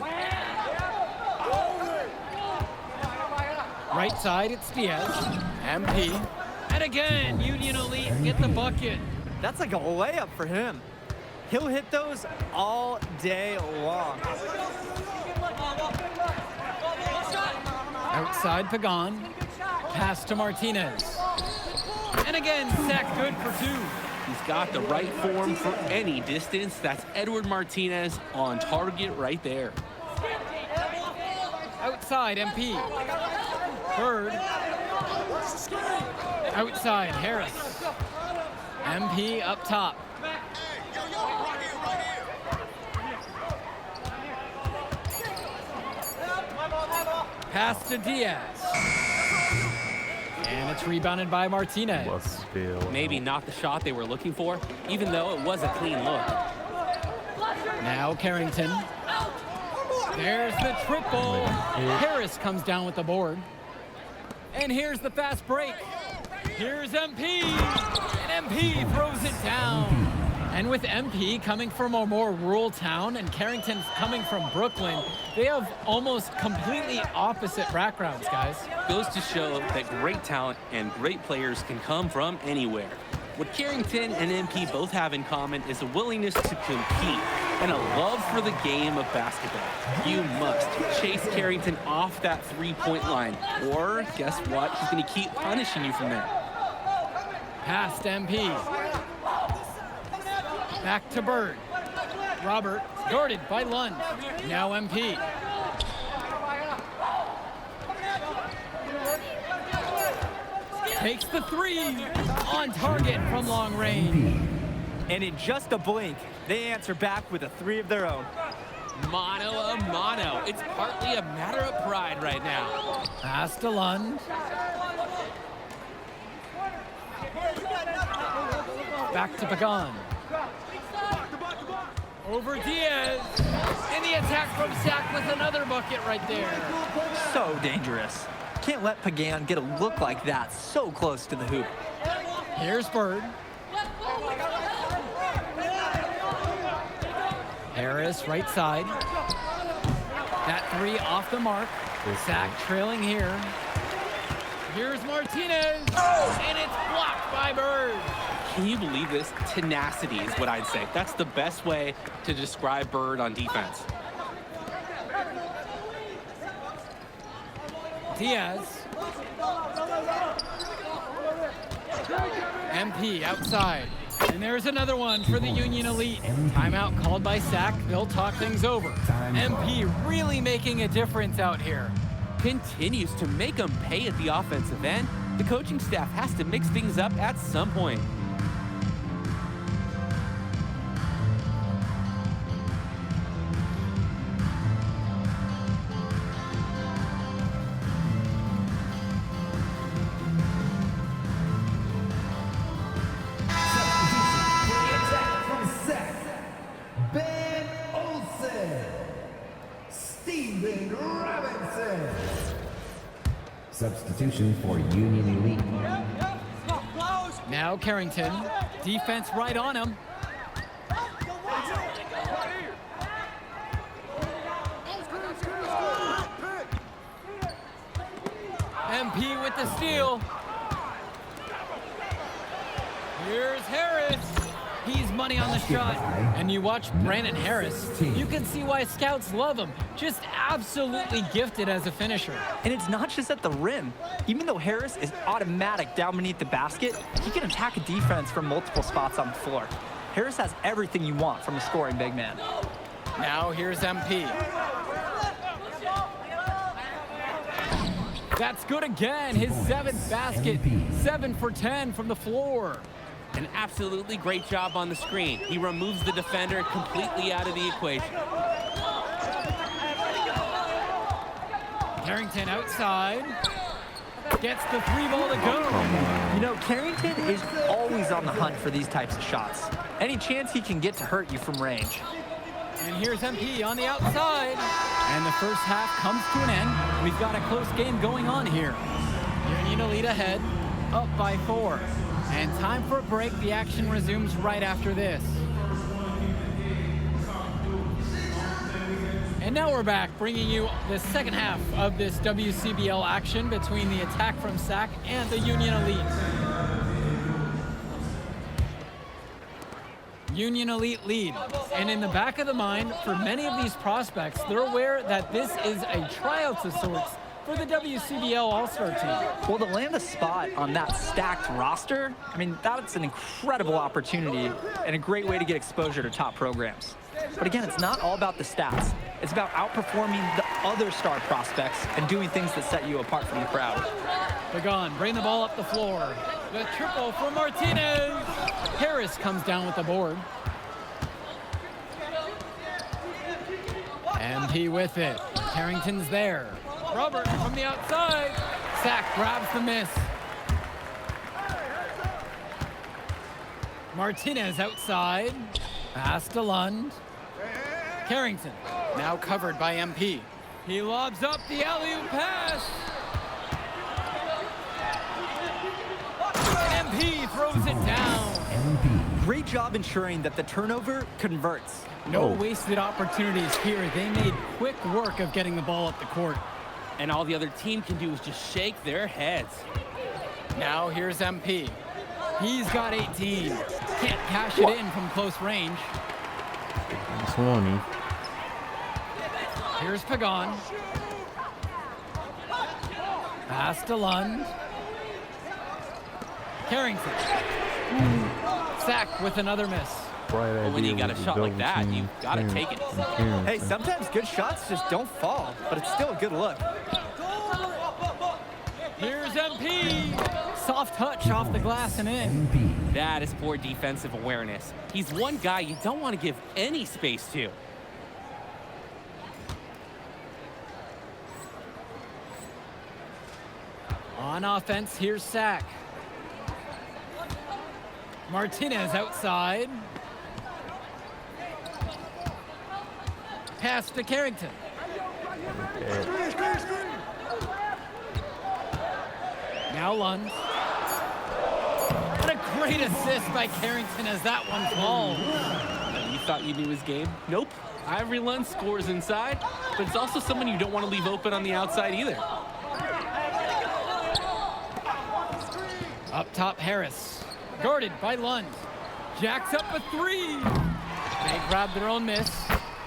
Right side, it's Diaz. MP. And again, Union Elite get the bucket. That's like a layup for him. He'll hit those all day long. Outside Pagan. Pass to Martinez. And again, sack good for 2. He's got the right form for any distance. That's Edward Martinez on target right there. Outside MP. Bird. Outside Harris. MP up top. Pass to Diaz. And it's rebounded by Martinez. Maybe not the shot they were looking for, even though it was a clean look. Now Carrington. There's the triple. Harris comes down with the board. And here's the fast break. Here's MP. And MP throws it down. And with MP coming from a more rural town and Carrington coming from Brooklyn, they have almost completely opposite backgrounds, guys. Goes to show that great talent and great players can come from anywhere. What Carrington and MP both have in common is a willingness to compete and a love for the game of basketball. You must chase Carrington off that 3-point line, or guess what? He's going to keep punishing you from there. Past MP. Back to Bird. Robert, guarded by Lund. Now MP. Takes the 3. On target from long range. And in just a blink, they answer back with a 3 of their own. Mano a mano. It's partly a matter of pride right now. Pass to Lund. Back to Pagan. Over Diaz. And the attack from Sack with another bucket right there. So dangerous. Can't let Pagan get a look like that so close to the hoop. Here's Bird. Harris, right side. That three off the mark. Sack trailing here. Here's Martinez, and it's blocked by Bird. Can you believe this? Tenacity is what I'd say. That's the best way to describe Bird on defense. Diaz. MP outside. And there's another one for the Union Elite. Timeout called by Sack. They'll talk things over. MP really making a difference out here. Continues to make them pay at the offensive end. The coaching staff has to mix things up at some point. Substitution for Union Elite. Now Carrington, defense right on him. MP with the steal. Here's Harris. He's money on the shot. And you watch Brandon Harris, you can see why scouts love him. Just absolutely gifted as a finisher. And it's not just at the rim. Even though Harris is automatic down beneath the basket, he can attack a defense from multiple spots on the floor. Harris has everything you want from a scoring big man. Now here's MP. That's good again, his seventh basket, 7 for 10 from the floor. An absolutely great job on the screen. He removes the defender completely out of the equation. Carrington outside. Gets the three ball to go. You know, Carrington is always on the hunt for these types of shots. Any chance he can get to hurt you from range. And here's MP on the outside. And the first half comes to an end. We've got a close game going on here. Union Elite ahead, up by 4. And time for a break. The action resumes right after this. And now we're back, bringing you the second half of this WCBL action between the attack from Sack and the Union Elite. Union Elite lead. And in the back of the mind, for many of these prospects, they're aware that this is a tryout of sorts for the WCBL All-Star team. Well, to land a spot on that stacked roster, I mean, that's an incredible opportunity and a great way to get exposure to top programs. But again, it's not all about the stats. It's about outperforming the other star prospects and doing things that set you apart from the crowd. Pagan, bring the ball up the floor. The triple from Martinez. Harris comes down with the board. MP with it. Carrington's there. Robert from the outside. Sack grabs the miss. Martinez outside. Pass to Lund. Carrington, now covered by MP. He lobs up the alley-oop pass. MP throws it down. Great job ensuring that the turnover converts. No wasted opportunities here. They made quick work of getting the ball up the court. And all the other team can do is just shake their heads. Now here's MP. He's got 18. Can't cash it in from close range. 20. Here's Pagan. Pass to Lund. Carrington. Sack with another miss. Well, when you got a shot like that, you got to take it. Hey, sometimes good shots just don't fall, but it's still a good look. Here's MP. Soft touch off the glass and in. That is poor defensive awareness. He's one guy you don't want to give any space to. On offense, here's Sack. Martinez outside. Pass to Carrington. Now Lund. What a great assist by Carrington as that one falls. You thought you knew his game? Nope. Ivory Lund scores inside, but it's also someone you don't want to leave open on the outside either. Up top, Harris. Guarded by Lund. Jacks up a three. They grab their own miss.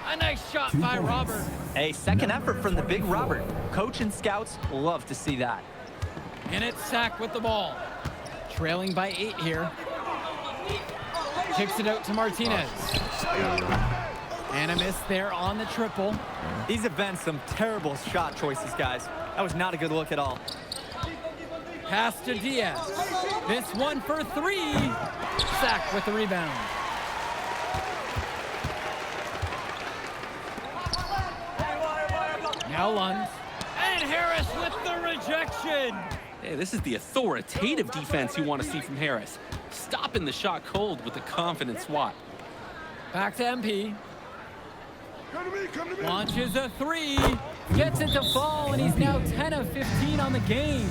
A nice shot by Robert. A second effort from the big Robert. Coach and scouts love to see that. And it's Sack with the ball. Trailing by 8 here. Kicks it out to Martinez. And a miss there on the triple. These have been some terrible shot choices, guys. That was not a good look at all. Pass to Diaz. This one for 3. Sack with the rebound. Now Lund. And Harris with the rejection. Hey, this is the authoritative defense you want to see from Harris. Stopping the shot cold with a confident swat. Back to MP. Launches a 3. Gets it to fall, and he's now 10 of 15 on the game.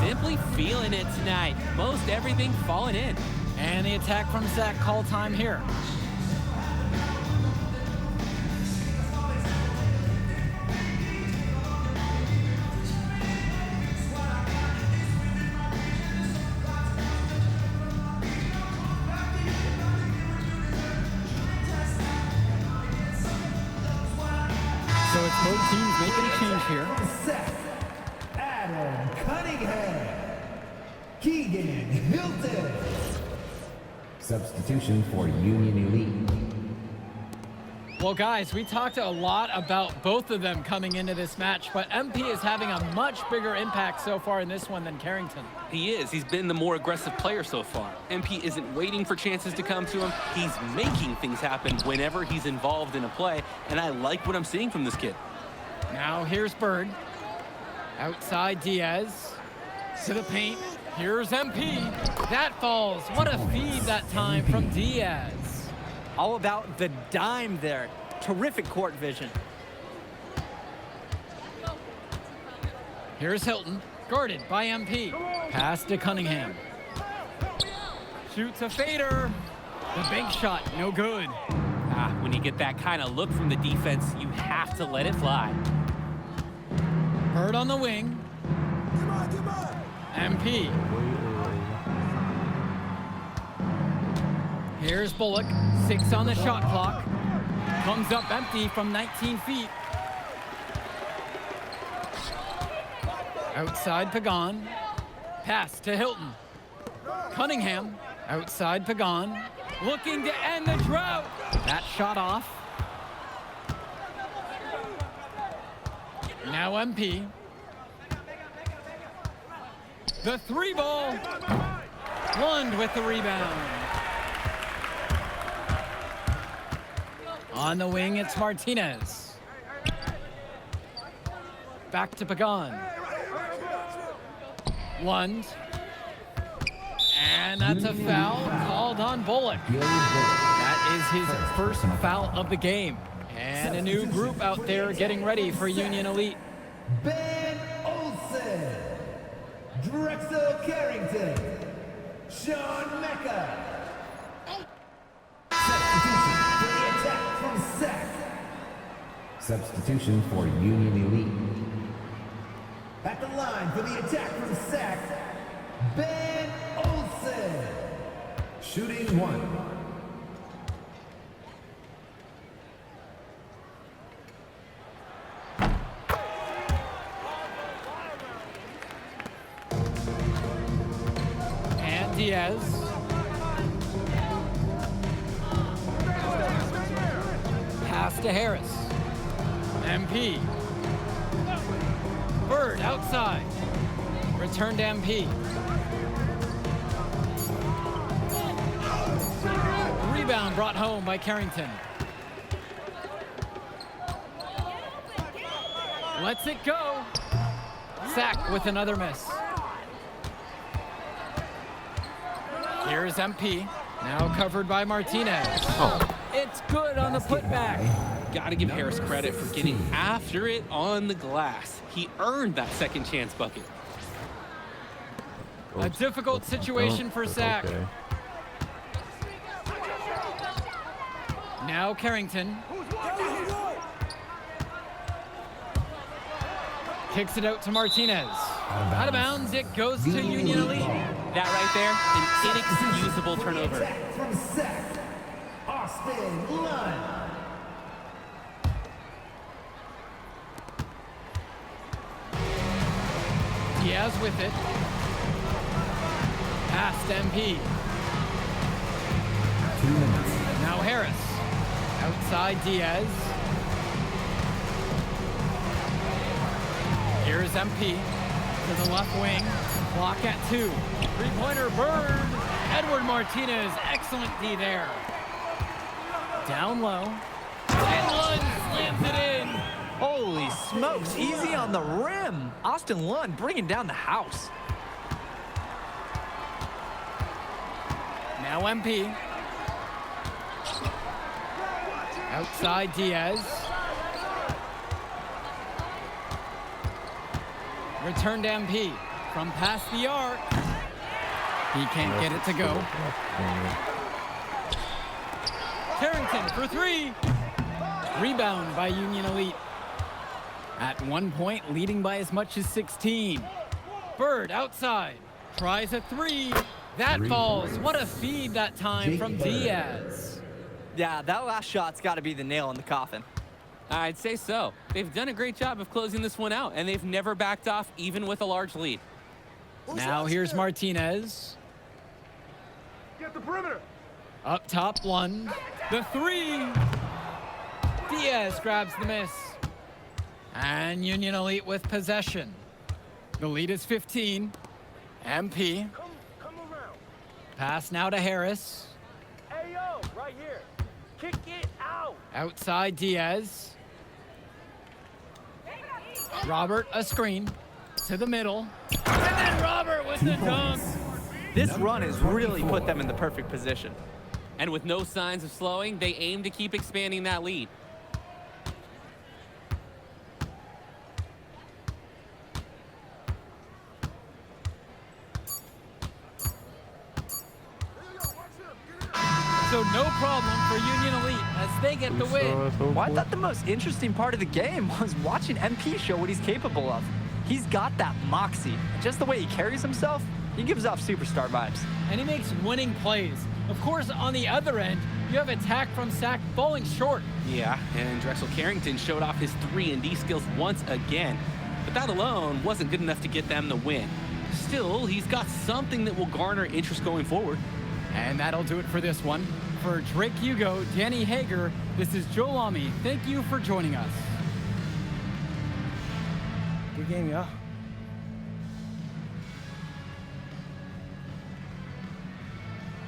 Simply feeling it tonight. Most everything falling in. And the attack from Sack, call time here. So it's both teams making a change here. Sack. Adam Cunningham. Keegan Hilton. Substitution for Union Elite. Well, guys, we talked a lot about both of them coming into this match, but MP is having a much bigger impact so far in this one than Carrington. He is. He's been the more aggressive player so far. MP isn't waiting for chances to come to him. He's making things happen whenever he's involved in a play, and I like what I'm seeing from this kid. Now here's Bird. Outside Diaz. To the paint. Here's MP. That falls. What a feed that time from Diaz. All about the dime there. Terrific court vision. Here's Hilton, guarded by MP. Pass to Cunningham. Shoots a fader. The bank shot, no good. When you get that kind of look from the defense, you have to let it fly. Bird on the wing. MP. Here's Bullock, 6 on the shot clock. Comes up empty from 19 feet. Outside Pagan. Pass to Hilton. Cunningham, outside Pagan. Looking to end the drought. That shot off. Now MP. The 3 ball. Lund with the rebound. On the wing, it's Martinez. Back to Pagan. Lund. And that's a foul called on Bullock. That is his first foul of the game. And a new group out there getting ready for Union Elite. Ben Olsen. Drexel Carrington. Sean Mecca. Substitution for Union Elite. At the line for the attack from Sack, Ben Olsen. Shooting 1. And Diaz. Pass to Harris. MP. Bird outside. Return to MP. Rebound brought home by Carrington. Lets it go. Sack with another miss. Here's MP. Now covered by Martinez. It's good on the putback. Got to give Harris credit for getting after it on the glass. He earned that second chance bucket. A difficult situation for Zach. Okay. Now Carrington. Kicks it out to Martinez. Out of bounds, it goes to Union Elite. That right there, an inexcusable turnover. From Sac, Austin Lund. Diaz with it. Past MP. 2 minutes. Now Harris. Outside Diaz. Here's MP to the left wing. Clock at 2. Three-pointer Bird. Edward Martinez. Excellent D there. Down low. And Lund slams it in. Holy smokes, easy on the rim. Austin Lund bringing down the house. Now MP. Outside Diaz. Return to MP. From past the arc. He can't get it to go. Carrington for 3. Rebound by Union Elite. At 1 point, leading by as much as 16. Bird outside. Tries a 3. That falls. What a feed that time from Diaz. Yeah, that last shot's got to be the nail in the coffin. I'd say so. They've done a great job of closing this one out, and they've never backed off, even with a large lead. Now here's Martinez. Get the perimeter. Up top, Lund. The 3. Diaz grabs the miss. And Union Elite with possession. The lead is 15. MP. Come around. Pass now to Harris. Hey, yo, right here. Kick it out. Outside Diaz. Robert, a screen. To the middle. And then Robert with the dunk. This run has really put them in the perfect position. And with no signs of slowing, they aim to keep expanding that lead. So no problem for Union Elite as they get the win. Well, I thought the most interesting part of the game was watching MP show what he's capable of. He's got that moxie. Just the way he carries himself, he gives off superstar vibes. And he makes winning plays. Of course, on the other end, you have attack from Sac falling short. Yeah, and Drexel Carrington showed off his 3-and-D skills once again. But that alone wasn't good enough to get them the win. Still, he's got something that will garner interest going forward. And that'll do it for this one. For Drake Hugo, Danny Hager, this is Joe Lamy. Thank you for joining us. Good game, y'all.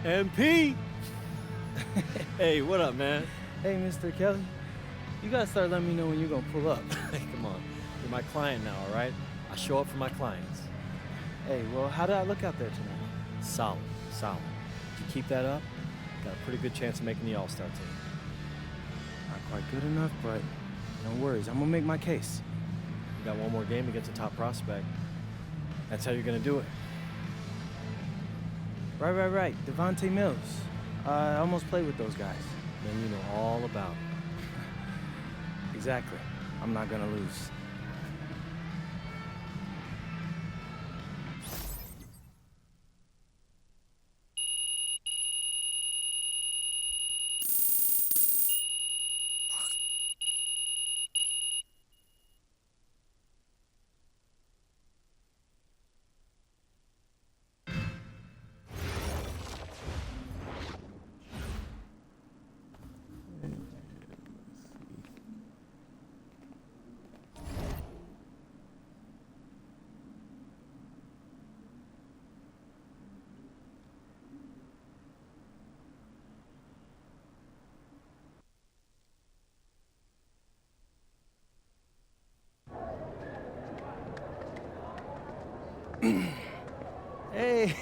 MP! Hey, what up, man? Hey, Mr. Kelly. You gotta start letting me know when you're gonna pull up. Hey, come on. You're my client now, all right? I show up for my clients. Hey, well, how did I look out there tonight? Solid, solid. If you keep that up, got a pretty good chance of making the All-Star team. Not quite good enough, but no worries. I'm gonna make my case. You got one more game against a top prospect. That's how you're gonna do it. Right. Devontae Mills. I almost played with those guys. Then you know all about it. Exactly. I'm not gonna lose.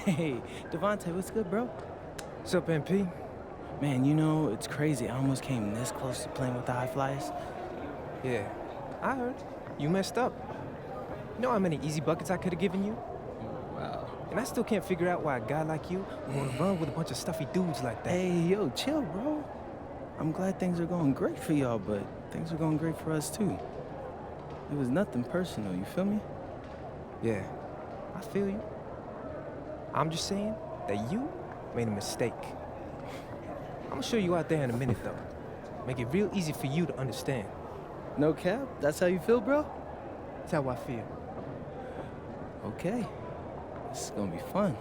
Hey, Devontae, what's good, bro? What's up, MP? Man, you know, it's crazy. I almost came this close to playing with the High Flyers. Yeah, I heard. You messed up. You know how many easy buckets I could have given you? Wow. And I still can't figure out why a guy like you would want to run with a bunch of stuffy dudes like that. Hey, yo, chill, bro. I'm glad things are going great for y'all, but things are going great for us, too. It was nothing personal, you feel me? Yeah, I feel you. I'm just saying that you made a mistake. I'm gonna show you out there in a minute, though. Make it real easy for you to understand. No cap? That's how you feel, bro? That's how I feel. Okay. This is gonna be fun.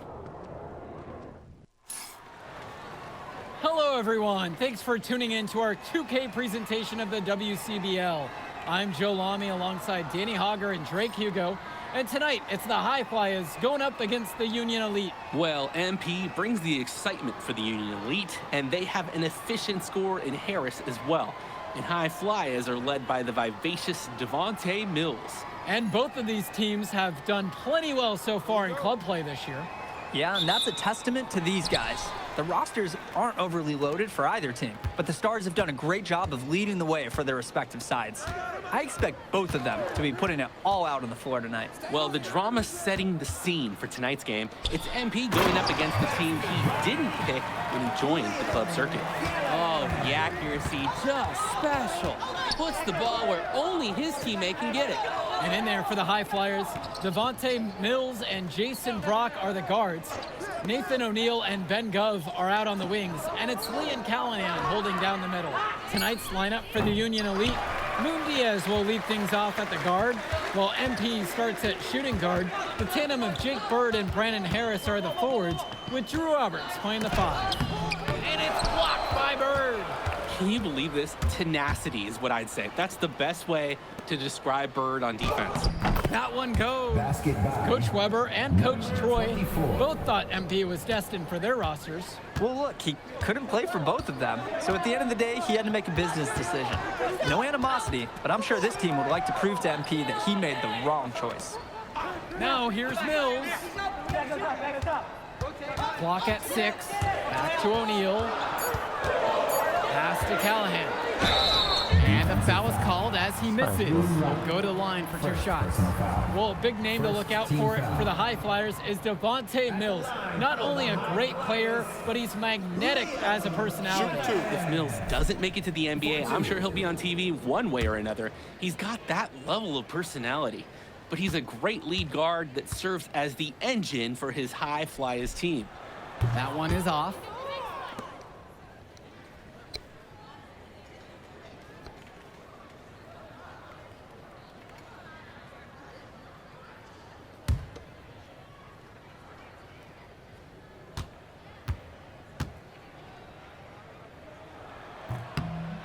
Hello, everyone. Thanks for tuning in to our 2K presentation of the WCBL. I'm Joe Lamy alongside Danny Hogger and Drake Hugo. And tonight, it's the High Flyers going up against the Union Elite. Well, MP brings the excitement for the Union Elite, and they have an efficient scorer in Harris as well. And High Flyers are led by the vivacious Devontae Mills. And both of these teams have done plenty well so far in club play this year. Yeah, and that's a testament to these guys. The rosters aren't overly loaded for either team, but the Stars have done a great job of leading the way for their respective sides. I expect both of them to be putting it all out on the floor tonight. Well, the drama setting the scene for tonight's game, it's MP going up against the team he didn't pick when he joined the club circuit. Oh, the accuracy, just special. Puts the ball where only his teammate can get it. And in there for the High Flyers, Devontae Mills and Jason Brock are the guards. Nathan O'Neill and Ben Gov are out on the wings, and it's Lee and Callahan holding down the middle. Tonight's lineup for the Union Elite, Moon Diaz will lead things off at the guard, while MP starts at shooting guard. The tandem of Jake Bird and Brandon Harris are the forwards, with Drew Roberts playing the 5. And it's blocked by Bird. Can you believe this? Tenacity is what I'd say. That's the best way to describe Bird on defense. That one goes. Coach Weber and Coach Troy both thought MP was destined for their rosters. Well, look, he couldn't play for both of them, so at the end of the day, he had to make a business decision. No animosity, but I'm sure this team would like to prove to MP that he made the wrong choice. Now here's Mills. Clock at 6. Back to O'Neill. Pass to Callahan. And the foul is called as he misses. He'll go to the line for 2 shots. Well, a big name to look out for the High Flyers is Devontae Mills. Not only a great player, but he's magnetic as a personality. If Mills doesn't make it to the NBA, I'm sure he'll be on TV one way or another. He's got that level of personality. But he's a great lead guard that serves as the engine for his High Flyers team. That one is off.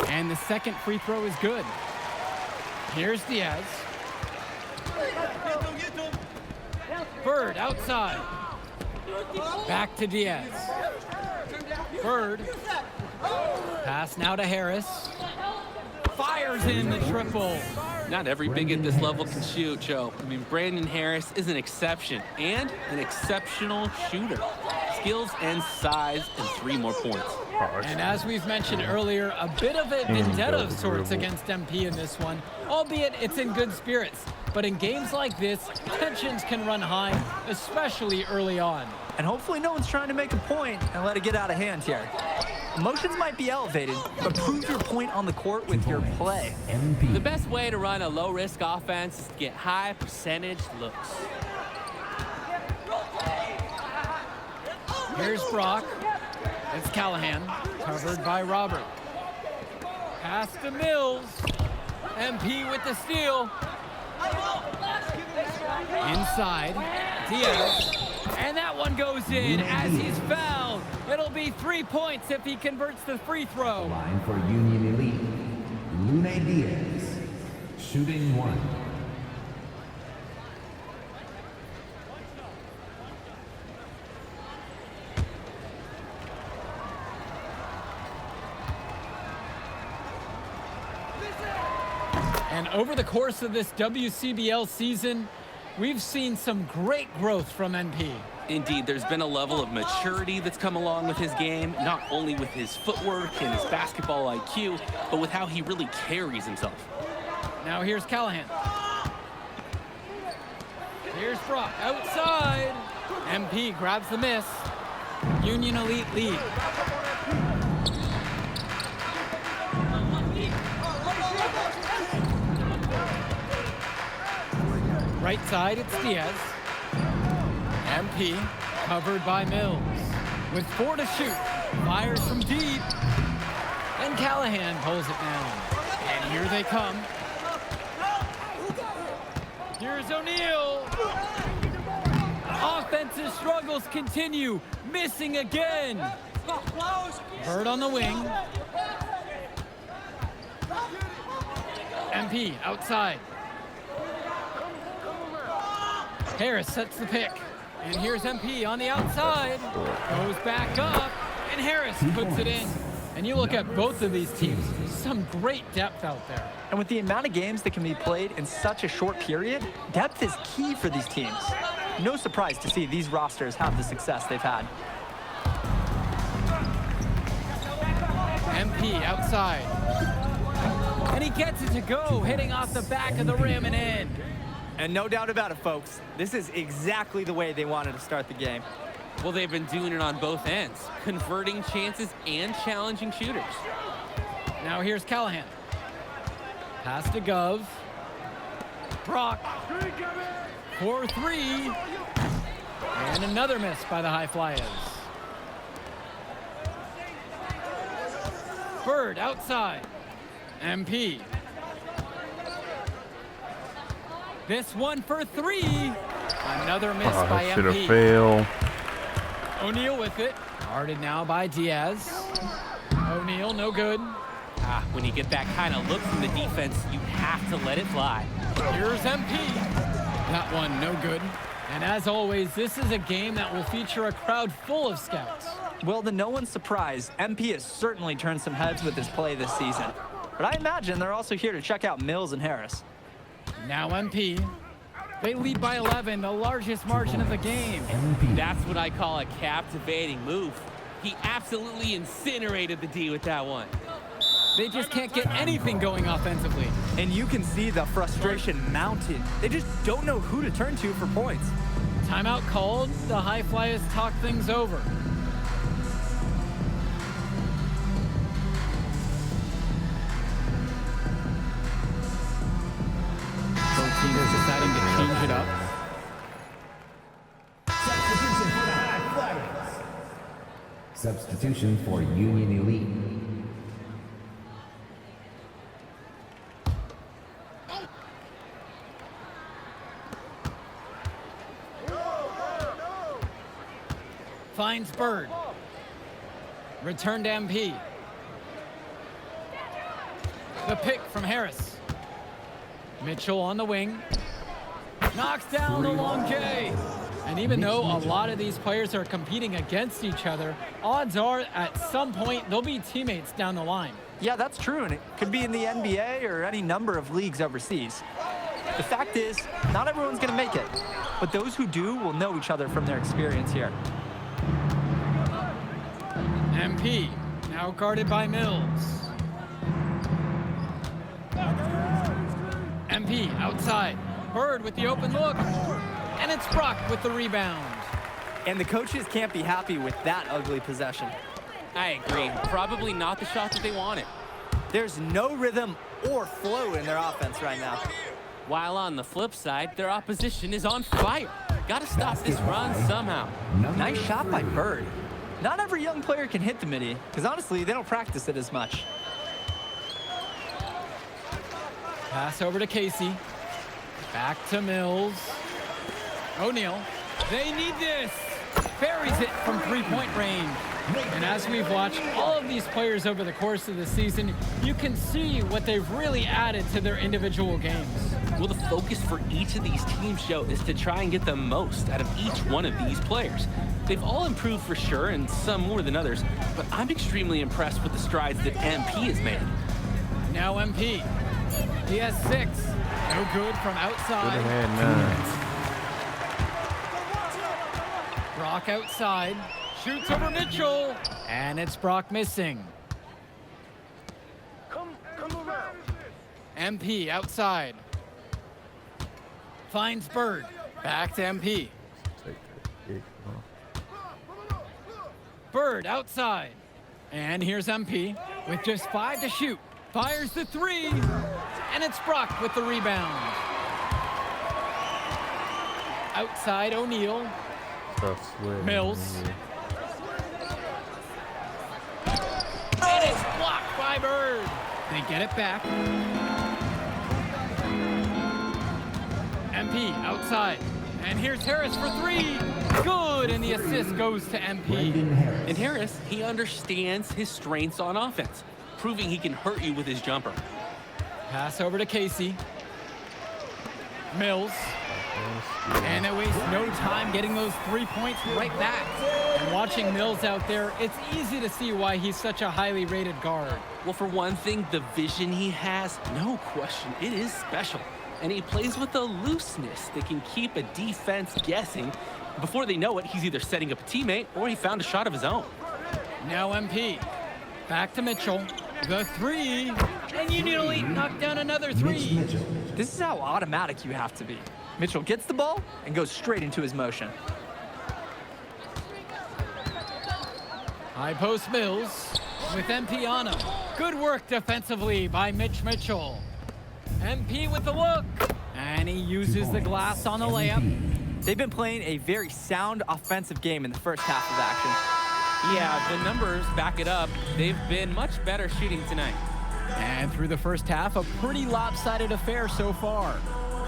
And the second free throw is good. Here's Diaz. Bird outside. Back to Diaz. Bird. Pass now to Harris. Fires in the triple. Not every big at this level can shoot, Joe. I mean, Brandon Harris is an exception and an exceptional shooter. Skills and size and 3 more points. And as we've mentioned earlier, a bit of a vendetta of sorts against MP in this one, albeit it's in good spirits. But in games like this, tensions can run high, especially early on. And hopefully no one's trying to make a point and let it get out of hand here. Emotions might be elevated, but prove your point on the court with your play. The best way to run a low-risk offense is to get high percentage looks. Here's Brock. It's Callahan, covered by Robert. Pass to Mills. MP with the steal. Inside, Diaz. And that one goes in as he's fouled. It'll be 3 points if he converts the free throw. Line for Union Elite, Lune Diaz, shooting 1. And over the course of this WCBL season, we've seen some great growth from NP. Indeed, there's been a level of maturity that's come along with his game, not only with his footwork and his basketball IQ, but with how he really carries himself. Now here's Callahan. Here's Brock outside. MP grabs the miss. Union Elite lead. Right side, it's Diaz. MP covered by Mills. With 4 to shoot, fires from deep. And Callahan pulls it down. And here they come. Here's O'Neal. Offensive struggles continue. Missing again. Bird on the wing. MP outside. Harris sets the pick. And here's MP on the outside. Goes back up. And Harris puts it in. And you look at both of these teams, some great depth out there. And with the amount of games that can be played in such a short period, depth is key for these teams. No surprise to see these rosters have the success they've had. MP outside. And he gets it to go, hitting off the back of the rim and in. And no doubt about it, folks. This is exactly the way they wanted to start the game. Well, they've been doing it on both ends, converting chances and challenging shooters. Now here's Callahan. Pass to Gov. Brock. 4-3. And another miss by the High Flyers. Bird outside. MP. This one for 3. Another miss by should have MP. failed. O'Neal with it. Guarded now by Diaz. O'Neal, no good. When you get that kind of look from the defense, you have to let it fly. Here's MP. That one, no good. And as always, this is a game that will feature a crowd full of scouts. Well, to no one's surprise, MP has certainly turned some heads with his play this season. But I imagine they're also here to check out Mills and Harris. Now MP. They lead by 11, the largest margin of the game. That's what I call a captivating move. He absolutely incinerated the D with that one. They just can't get anything going offensively. And you can see the frustration mounting. They just don't know who to turn to for points. Timeout called. The High Flyers talk things over. Both teams are deciding to change it up. Substitution for the High Flyers. Substitution for Union Elite. Finds Bird. Return to MP. The pick from Harris. Mitchell on the wing. Knocks down the long J. And even though a lot of these players are competing against each other, odds are at some point they'll be teammates down the line. Yeah, that's true, and it could be in the NBA or any number of leagues overseas. The fact is, not everyone's going to make it, but those who do will know each other from their experience here. MP, now guarded by Mills. MP outside. Bird with the open look. And it's Brock with the rebound. And the coaches can't be happy with that ugly possession. I agree. Probably not the shot that they wanted. There's no rhythm or flow in their offense right now. While on the flip side, their opposition is on fire. Gotta stop this run somehow. Nice shot by Bird. Not every young player can hit the midi, because honestly, they don't practice it as much. Pass over to Casey. Back to Mills. O'Neal. They need this. Buries it from three-point range. And as we've watched all of these players over the course of the season, you can see what they've really added to their individual games. Well, the focus for each of these team show is to try and get the most out of each one of these players. They've all improved for sure, and some more than others, but I'm extremely impressed with the strides that MP has made. Now MP. He has 6. No good from outside. Good ahead, 9. Brock outside. Shoots over Mitchell. And it's Brock missing. Come around. MP outside. Finds Bird. Back to MP. Take that kick, huh? Bird outside. And here's MP with just 5 to shoot. Fires the 3. And it's Brock with the rebound. Outside O'Neal. Tough sweat. Mills. And it's blocked by Bird. They get it back. MP outside. And here's Harris for 3. Good, and the assist goes to MP. And Harris, he understands his strengths on offense, proving he can hurt you with his jumper. Pass over to Casey. Mills. And they waste no time getting those 3 points right back. And watching Mills out there, it's easy to see why he's such a highly rated guard. Well, for one thing, the vision he has, no question, it is special. And he plays with a looseness that can keep a defense guessing. Before they know it, he's either setting up a teammate or he found a shot of his own. Now MP. Back to Mitchell. The 3. And Union Elite knocked down another 3. This is how automatic you have to be. Mitchell gets the ball and goes straight into his motion. High post Mills with MP on him. Good work defensively by Mitch Mitchell. MP with the look. And he uses the glass on the layup. They've been playing a very sound offensive game in the first half of action. Yeah, the numbers back it up. They've been much better shooting tonight. And through the first half, a pretty lopsided affair so far.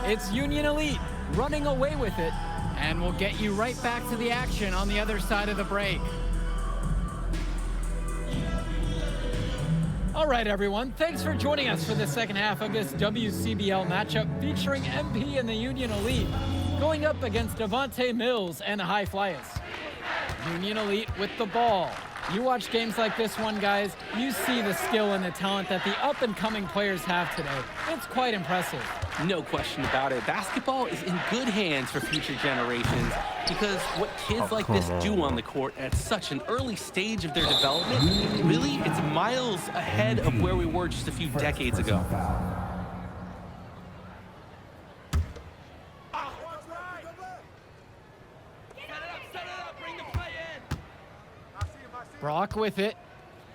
It's Union Elite running away with it, and we'll get you right back to the action on the other side of the break. All right, everyone, thanks for joining us for the second half of this WCBL matchup featuring MP and the Union Elite going up against Devontae Mills and the High Flyers. Union Elite with the ball. You watch games like this one, guys, you see the skill and the talent that the up-and-coming players have today. It's quite impressive. No question about it. Basketball is in good hands for future generations because what kids like this do on the court at such an early stage of their development, really, it's miles ahead of where we were just a few decades ago. Brock with it.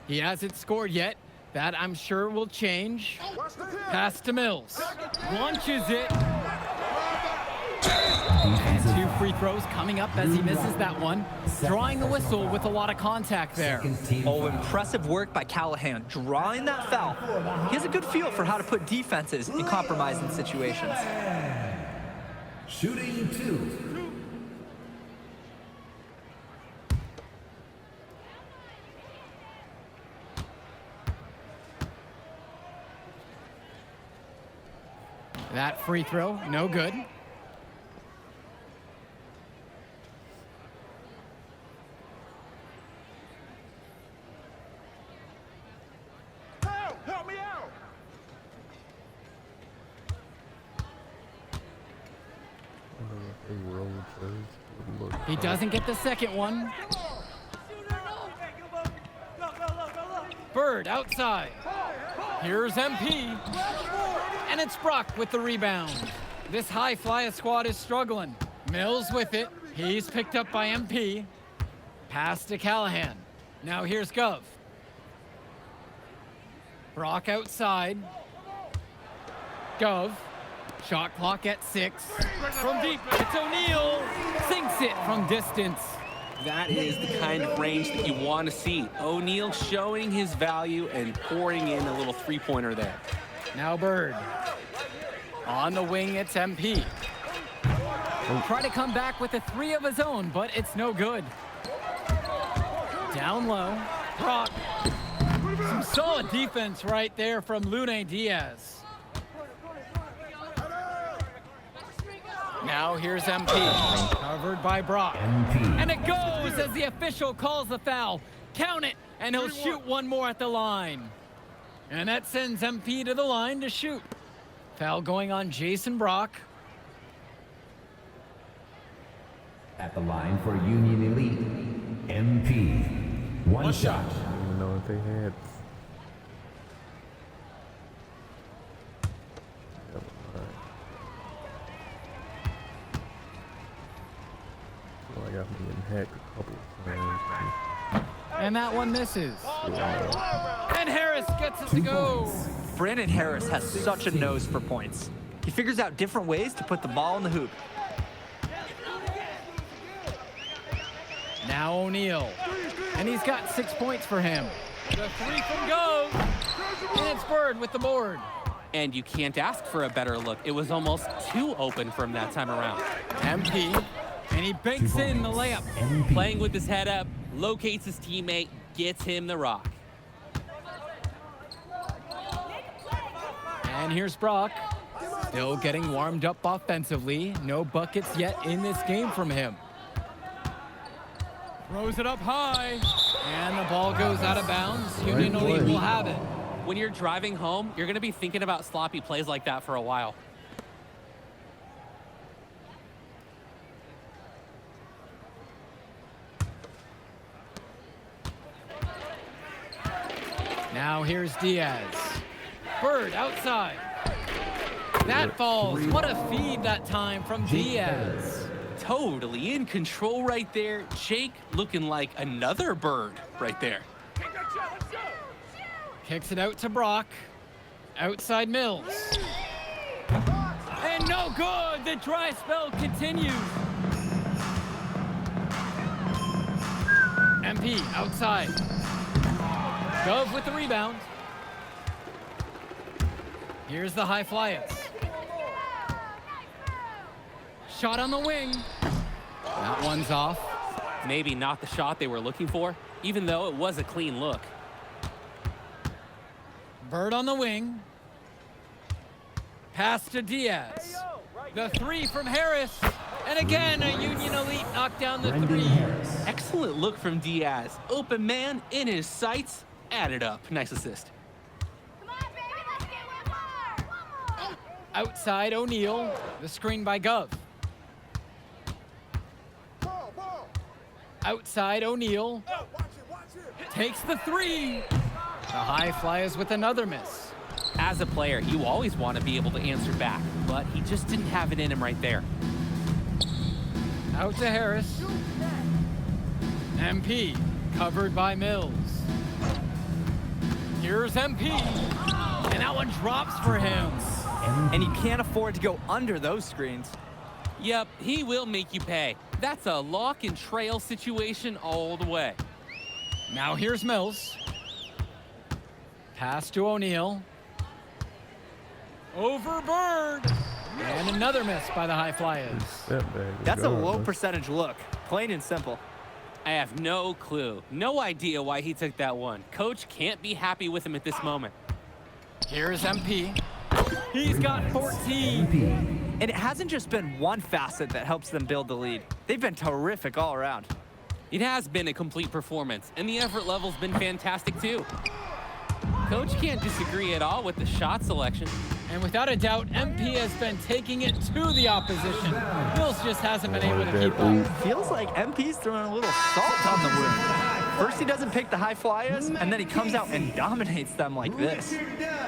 He hasn't scored yet. That, I'm sure, will change. Pass to Mills. Launches it. And 2 free throws coming up as he misses that one. Drawing the whistle with a lot of contact there. Oh, impressive work by Callahan, drawing that foul. He has a good feel for how to put defenses in compromising situations. Shooting 2. That free throw, no good. Help me out! He doesn't get the second one. Bird outside. Here's MP. And it's Brock with the rebound. This High Flyer squad is struggling. Mills with it. He's picked up by MP. Pass to Callahan. Now here's Gov. Brock outside. Gov. Shot clock at 6. From deep, it's O'Neal. Sinks it from distance. That is the kind of range that you want to see. O'Neal showing his value and pouring in a little three-pointer there. Now Bird. On the wing, it's MP. Will try to come back with a 3 of his own, but it's no good. Down low. Brock. Some solid defense right there from Lune Diaz. Now here's MP. Covered by Brock. And it goes as the official calls the foul. Count it, and he'll shoot one more at the line. And that sends MP to the line to shoot. Foul going on Jason Brock. At the line for Union Elite, MP. One shot. I don't even know if they had. hacked a couple of times. And that one misses. And Harris gets it to go. Brandon Harris has such a nose for points. He figures out different ways to put the ball in the hoop. Now O'Neal. And he's got 6 points for him. The three from goes. And it's Bird with the board. And you can't ask for a better look. It was almost too open from that time around. MP. And he banks in the layup. Playing with his head up, locates his teammate, gets him the rock. And here's Brock. Still getting warmed up offensively. No buckets yet in this game from him. Throws it up high. And the ball goes out of bounds. Union Elite will have it. When you're driving home, you're going to be thinking about sloppy plays like that for a while. Now here's Diaz. Bird outside. That falls. What a feed that time from Diaz. Totally in control right there. Jake looking like another Bird right there. Kicks it out to Brock. Outside Mills. And no good. The dry spell continues. MP outside. Gove with the rebound. Here's the high flyers. Shot on the wing. That one's off. Maybe not the shot they were looking for, even though it was a clean look. Bird on the wing. Pass to Diaz. The three from Harris. And again, a Union Elite knocked down the three. Excellent look from Diaz. Open man in his sights. Added up. Nice assist. Outside O'Neal. The screen by Gov. Outside O'Neal. Takes the three. The high flyers with another miss. As a player, you always want to be able to answer back, but he just didn't have it in him right there. Out to Harris. MP covered by Mills. Here's MP. And that one drops for him. And you can't afford to go under those screens. Yep, he will make you pay. That's a lock and trail situation all the way. Now here's Mills. Pass to O'Neal. Over Bird. And another miss by the high flyers. That's a low percentage look, plain and simple. I have no clue, no idea why he took that one. Coach can't be happy with him at this moment. Here's MP. He's got 14. And it hasn't just been one facet that helps them build the lead. They've been terrific all around. It has been a complete performance, and the effort level's been fantastic too. Coach can't disagree at all with the shot selection. And without a doubt, MP has been taking it to the opposition. Mills just hasn't been able to keep up. Feels like MP's throwing a little salt on the wound. First he doesn't pick the high flyers, and then he comes out and dominates them like this.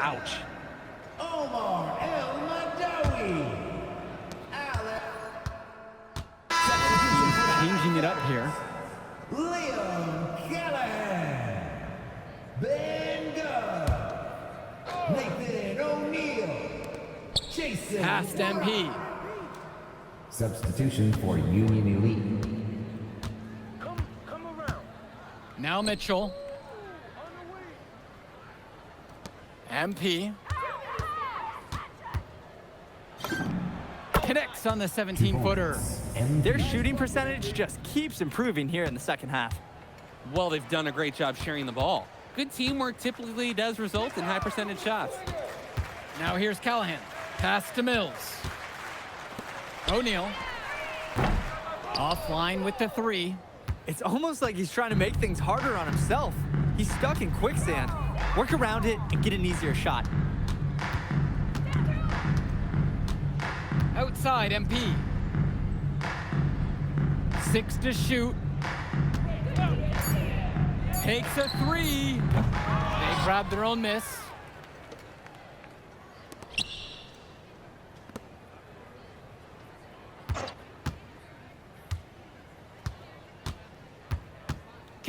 Ouch. Omar El Madawi. Changing it up here. Liam Callahan. Ben Gov. Nathan O'Neal. Jason. Past MP. Substitution for Union Elite. Now Mitchell. MP. Connects on the 17-footer. Their shooting percentage just keeps improving here in the second half. Well, they've done a great job sharing the ball. Good teamwork typically does result in high percentage shots. Now here's Callahan. Pass to Mills. O'Neal. Offline with the three. It's almost like he's trying to make things harder on himself. He's stuck in quicksand. Work around it and get an easier shot. Outside MP. 6 to shoot. Takes a three. They grab their own miss.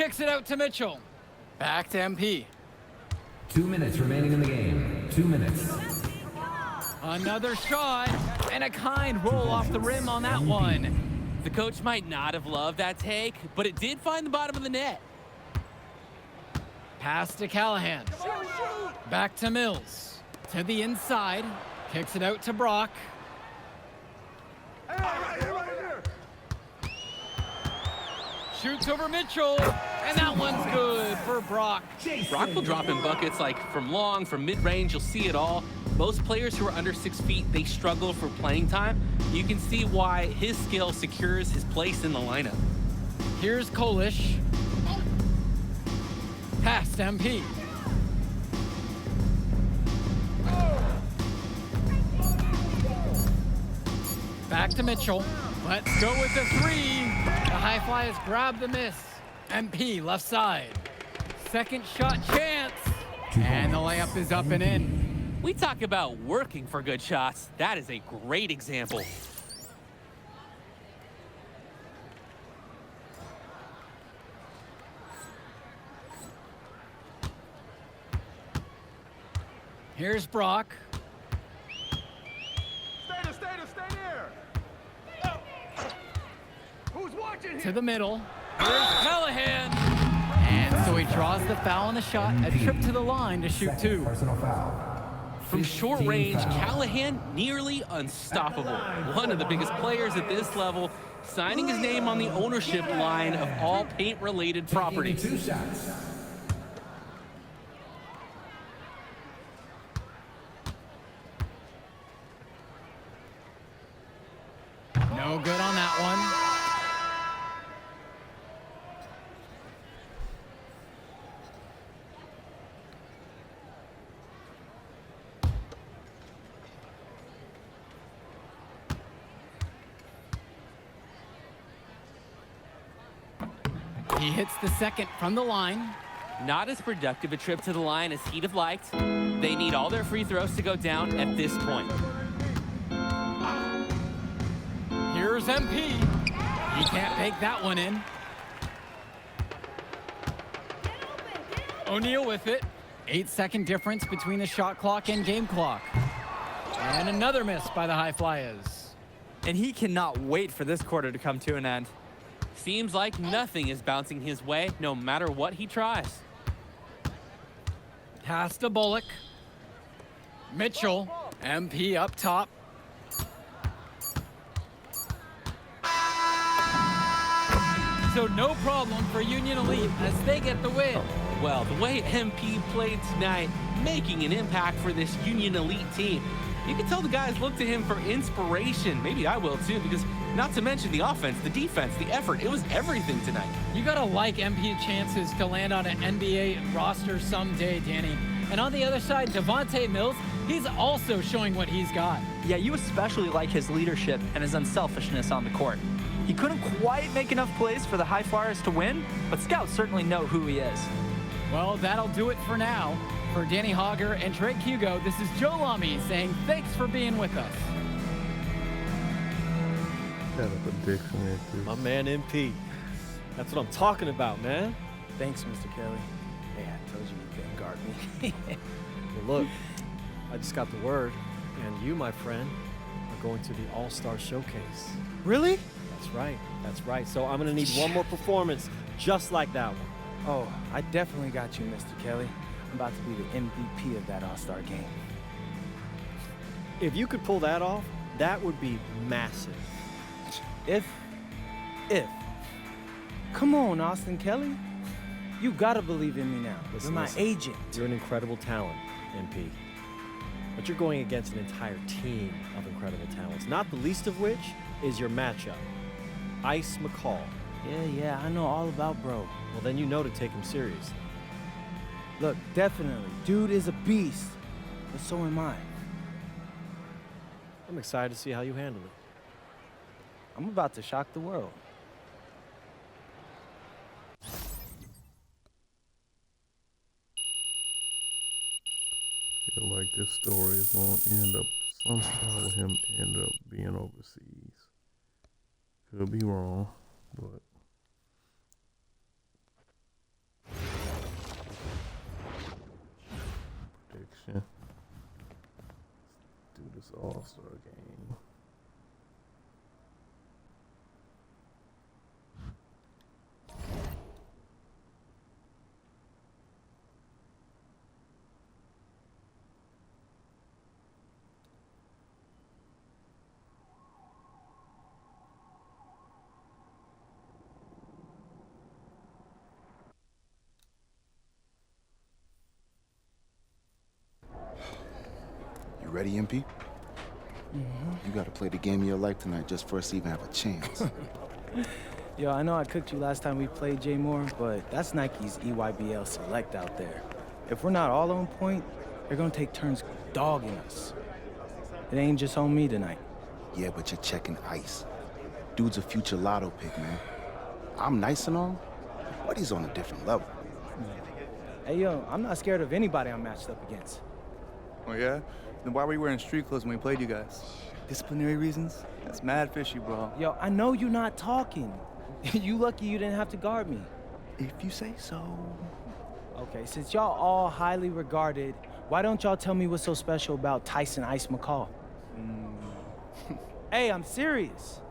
kicks it out to Mitchell. Back to MP. 2 minutes remaining in the game. 2 minutes. Another shot, and a kind roll off the rim on that one. The coach might not have loved that take, but it did find the bottom of the net. Pass to Callahan. Back to Mills. To the inside. Kicks it out to Brock. Shoots over Mitchell, and that one's good for Brock. Brock will drop in buckets like from long, from mid-range, you'll see it all. Most players who are under 6 feet, they struggle for playing time. You can see why his skill secures his place in the lineup. Here's Kolish. Pass to MP. Back to Mitchell. Let's go with the three. The High Flyers grab the miss. MP left side. Second shot chance. And the layup is up and in. We talk about working for good shots. That is a great example. Here's Brock. Stay there. Who's watching To the middle. Here's Callahan. And so he draws the foul on the shot. A trip to the line to shoot two. Personal foul. From short range, Callahan nearly unstoppable. One of the biggest players at this level, signing his name on the ownership line of all paint-related properties. 2 shots. No good on that one. He hits the second from the line. Not as productive a trip to the line as he'd have liked. They need all their free throws to go down at this point. Here's MP. He can't take that one in. O'Neal with it. 8-second difference between the shot clock and game clock. And another miss by the High Flyers. And he cannot wait for this quarter to come to an end. Seems like nothing is bouncing his way, no matter what he tries. Pass to Bullock. Mitchell. MP up top. So no problem for Union Elite as they get the win. Well, the way MP played tonight, making an impact for this Union Elite team. You can tell the guys look to him for inspiration. Maybe I will too, because not to mention the offense, the defense, the effort, it was everything tonight. You gotta like MP's chances to land on an NBA roster someday, Danny. And on the other side, Devontae Mills, he's also showing what he's got. Yeah, you especially like his leadership and his unselfishness on the court. He couldn't quite make enough plays for the High Flyers to win, but scouts certainly know who he is. Well, that'll do it for now. For Danny Hogger and Drake Hugo, this is Joe Lamy saying thanks for being with us. Got a prediction at this. My man MP. That's what I'm talking about, man. Thanks, Mr. Kelly. Hey, I told you couldn't guard me. Well, look, I just got the word, and you, my friend, are going to the All-Star Showcase. Really? That's right. That's right. So I'm going to need one more performance just like that one. Oh, I definitely got you, Mr. Kelly. I'm about to be the MVP of that All-Star game. If you could pull that off, that would be massive. If. Come on, Austin Kelly. You gotta believe in me now. You're my agent. You're an incredible talent, MP. But you're going against an entire team of incredible talents, not the least of which is your matchup, Ice McCall. Yeah, I know all about bro. Well, then you know to take him seriously. Look, definitely. Dude is a beast, but so am I. I'm excited to see how you handle it. I'm about to shock the world. Feel like this story is going to end up somehow with him end up being overseas. Could be wrong, but action. Let's do this All-Star game. You ready, MP? You gotta play the game of your life tonight just for us to even have a chance. Yo, I know I cooked you last time we played J Moore, but that's Nike's EYBL Select out there. If we're not all on point, they're gonna take turns dogging us. It ain't just on me tonight. Yeah, but you're checking ice. Dude's a future lotto pick, man. I'm nice and all, but he's on a different level. Hey, yo, I'm not scared of anybody I'm matched up against. Oh, yeah? Then why were you wearing street clothes when we played you guys? Disciplinary reasons? That's mad fishy, bro. Yo, I know you're not talking. You lucky you didn't have to guard me. If you say so. Okay, since y'all all highly regarded, why don't y'all tell me what's so special about Tyson Ice McCall? Hey, I'm serious.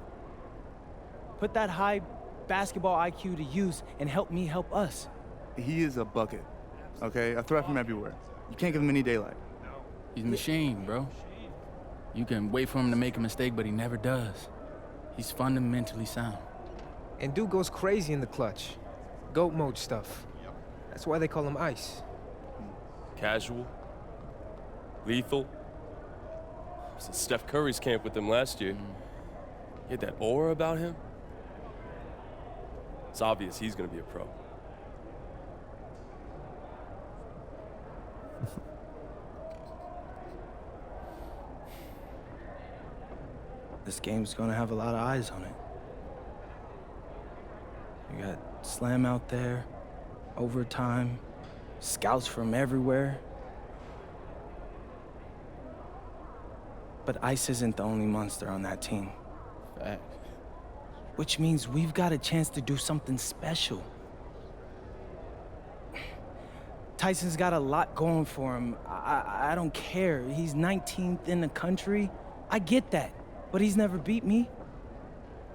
Put that high basketball IQ to use and help me help us. He is a bucket, okay? A threat from everywhere. You can't give him any daylight. He's a machine, bro. You can wait for him to make a mistake, but he never does. He's fundamentally sound. And dude goes crazy in the clutch. Goat mode stuff. That's why they call him Ice. Casual. Lethal. I was at Steph Curry's camp with him last year. He had that aura about him. It's obvious he's gonna be a pro. This game's gonna have a lot of eyes on it. You got Slam out there, overtime, scouts from everywhere. But Ice isn't the only monster on that team. Fact. Which means we've got a chance to do something special. Tyson's got a lot going for him. I don't care. He's 19th in the country. I get that. But he's never beat me.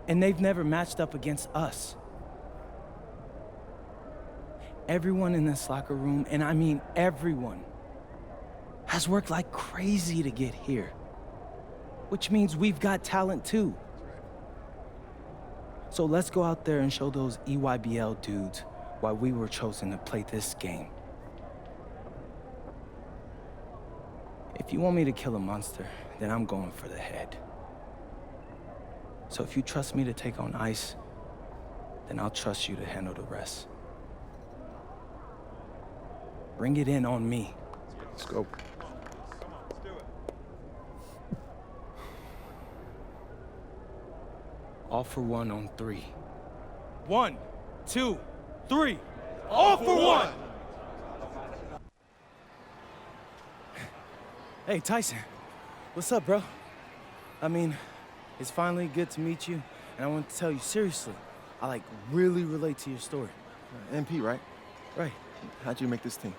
And they've never matched up against us. Everyone in this locker room, and I mean everyone, has worked like crazy to get here. Which means we've got talent too. So let's go out there and show those EYBL dudes why we were chosen to play this game. If you want me to kill a monster, then I'm going for the head. So if you trust me to take on Ice, then I'll trust you to handle the rest. Bring it in on me. Let's go. All for one on 3. 1, 2, 3. All for one! Hey, Tyson. What's up, bro? I mean, it's finally good to meet you, and I want to tell you seriously, I really relate to your story. MP, right? Right. How'd you make this team?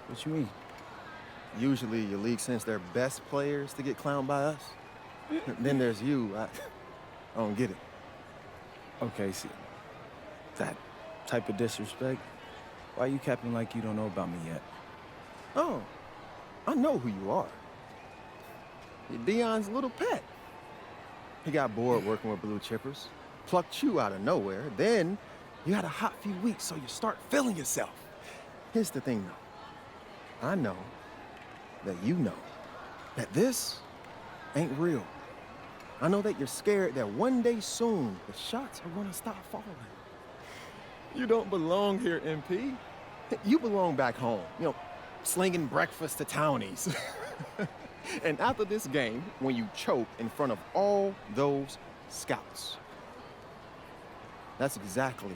What you mean? Usually your league sends their best players to get clowned by us. Then there's you. I don't get it. Okay, see, that type of disrespect, why you capping like you don't know about me yet? Oh, I know who you are. You're Dion's little pet. He got bored working with blue chippers, plucked you out of nowhere, then you had a hot few weeks, so you start feeling yourself. Here's the thing, though. I know that you know that this ain't real. I know that you're scared that one day soon, the shots are gonna stop falling. You don't belong here, MP. You belong back home, slinging breakfast to townies. And after this game, when you choke in front of all those scouts, that's exactly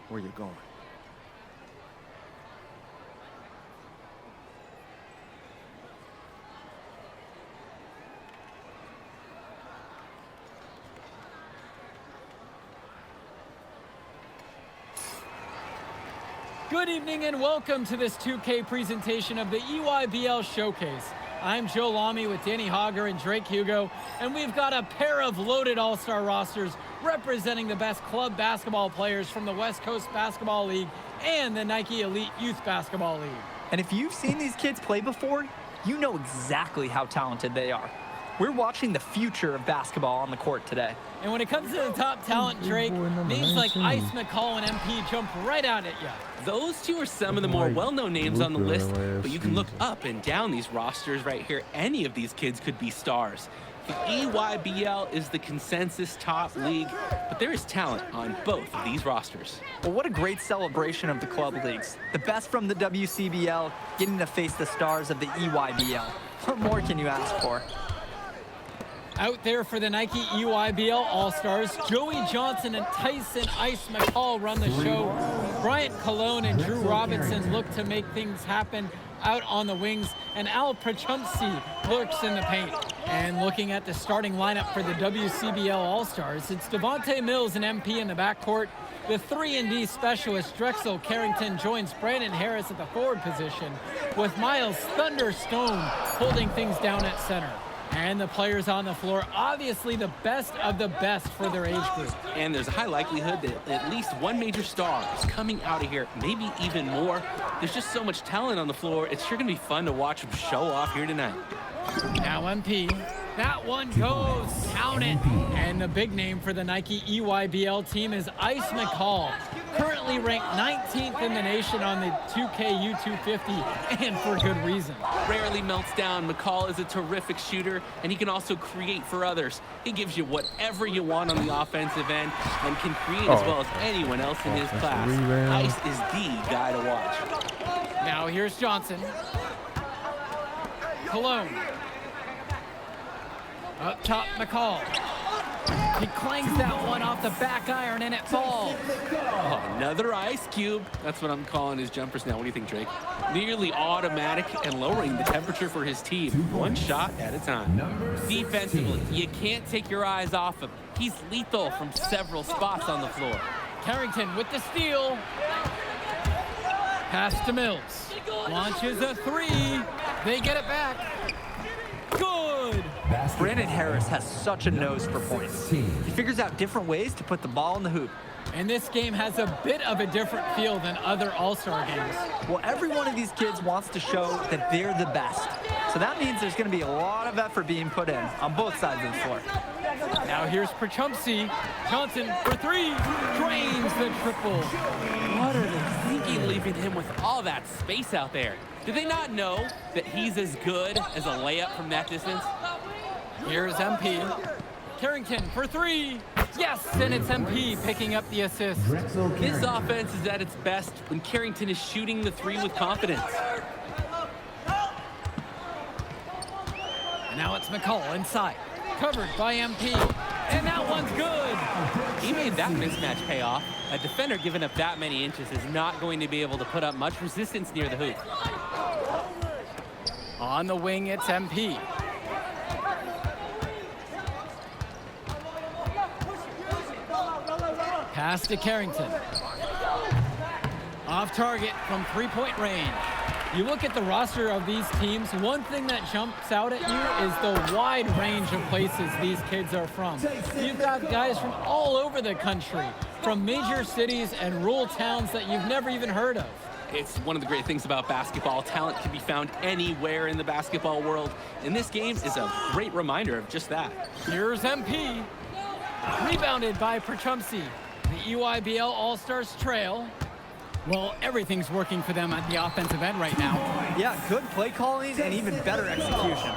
where you're going. Good evening and welcome to this 2K presentation of the EYBL Showcase. I'm Joe Lamy with Danny Hogger and Drake Hugo, and we've got a pair of loaded all-star rosters representing the best club basketball players from the West Coast Basketball League and the Nike Elite Youth Basketball League. And if you've seen these kids play before, you know exactly how talented they are. We're watching the future of basketball on the court today. And when it comes to the top talent, Drake, names like Ice McCall and MP jump right out at you. Those two are some of the more well-known names on the list, but you can look up and down these rosters right here. Any of these kids could be stars. The EYBL is the consensus top league, but there is talent on both of these rosters. Well, what a great celebration of the club leagues. The best from the WCBL getting to face the stars of the EYBL. What more can you ask for? Out there for the Nike EYBL All-Stars, Joey Johnson and Tyson Ice McCall run the show. Bryant Cologne and Drew Robinson look to make things happen out on the wings, and Al Prachumsky lurks in the paint. And looking at the starting lineup for the WCBL All-Stars, it's Devontae Mills and MP in the backcourt. The 3-and-D specialist Drexel Carrington joins Brandon Harris at the forward position, with Miles Thunderstone holding things down at center. And the players on the floor, obviously the best of the best for their age group. And there's a high likelihood that at least one major star is coming out of here, maybe even more. There's just so much talent on the floor. It's sure gonna be fun to watch them show off here tonight. Now MP, that one goes, count it. And the big name for the Nike EYBL team is Ice McCall, currently ranked 19th in the nation on the 2K U250, and for good reason. Rarely melts down. McCall is a terrific shooter, and he can also create for others. He gives you whatever you want on the offensive end and can create as well as anyone else in his class. Ice is the guy to watch. Now here's Johnson. Cologne. Up top, McCall. He clangs that one off the back iron and it falls. Oh, another ice cube. That's what I'm calling his jumpers now. What do you think, Drake? Nearly automatic and lowering the temperature for his team, one shot at a time. Defensively, you can't take your eyes off him. He's lethal from several spots on the floor. Carrington with the steal. Pass to Mills. Launches a three. They get it back. Good. Brandon Harris has such a nose for points. He figures out different ways to put the ball in the hoop. And this game has a bit of a different feel than other All-Star games. Well, every one of these kids wants to show that they're the best. So that means there's going to be a lot of effort being put in on both sides of the floor. Now here's Prachumsky. Johnson for three. Drains the triple. What are they thinking, leaving him with all that space out there? Do they not know that he's as good as a layup from that distance? Here's MP. Carrington for three. Yes, and it's MP picking up the assist. This offense is at its best when Carrington is shooting the three with confidence. And now it's McCall inside. Covered by MP. And that one's good. He made that mismatch pay off. A defender giving up that many inches is not going to be able to put up much resistance near the hoop. On the wing, it's MP. Pass to Carrington. Off target from three-point range. You look at the roster of these teams, one thing that jumps out at you is the wide range of places these kids are from. You've got guys from all over the country, from major cities and rural towns that you've never even heard of. It's one of the great things about basketball. Talent can be found anywhere in the basketball world, and this game is a great reminder of just that. Here's MP. Rebounded by Prachumsky. The EYBL All-Stars trail. Well, everything's working for them at the offensive end right now. Yeah, good play calling and even better execution.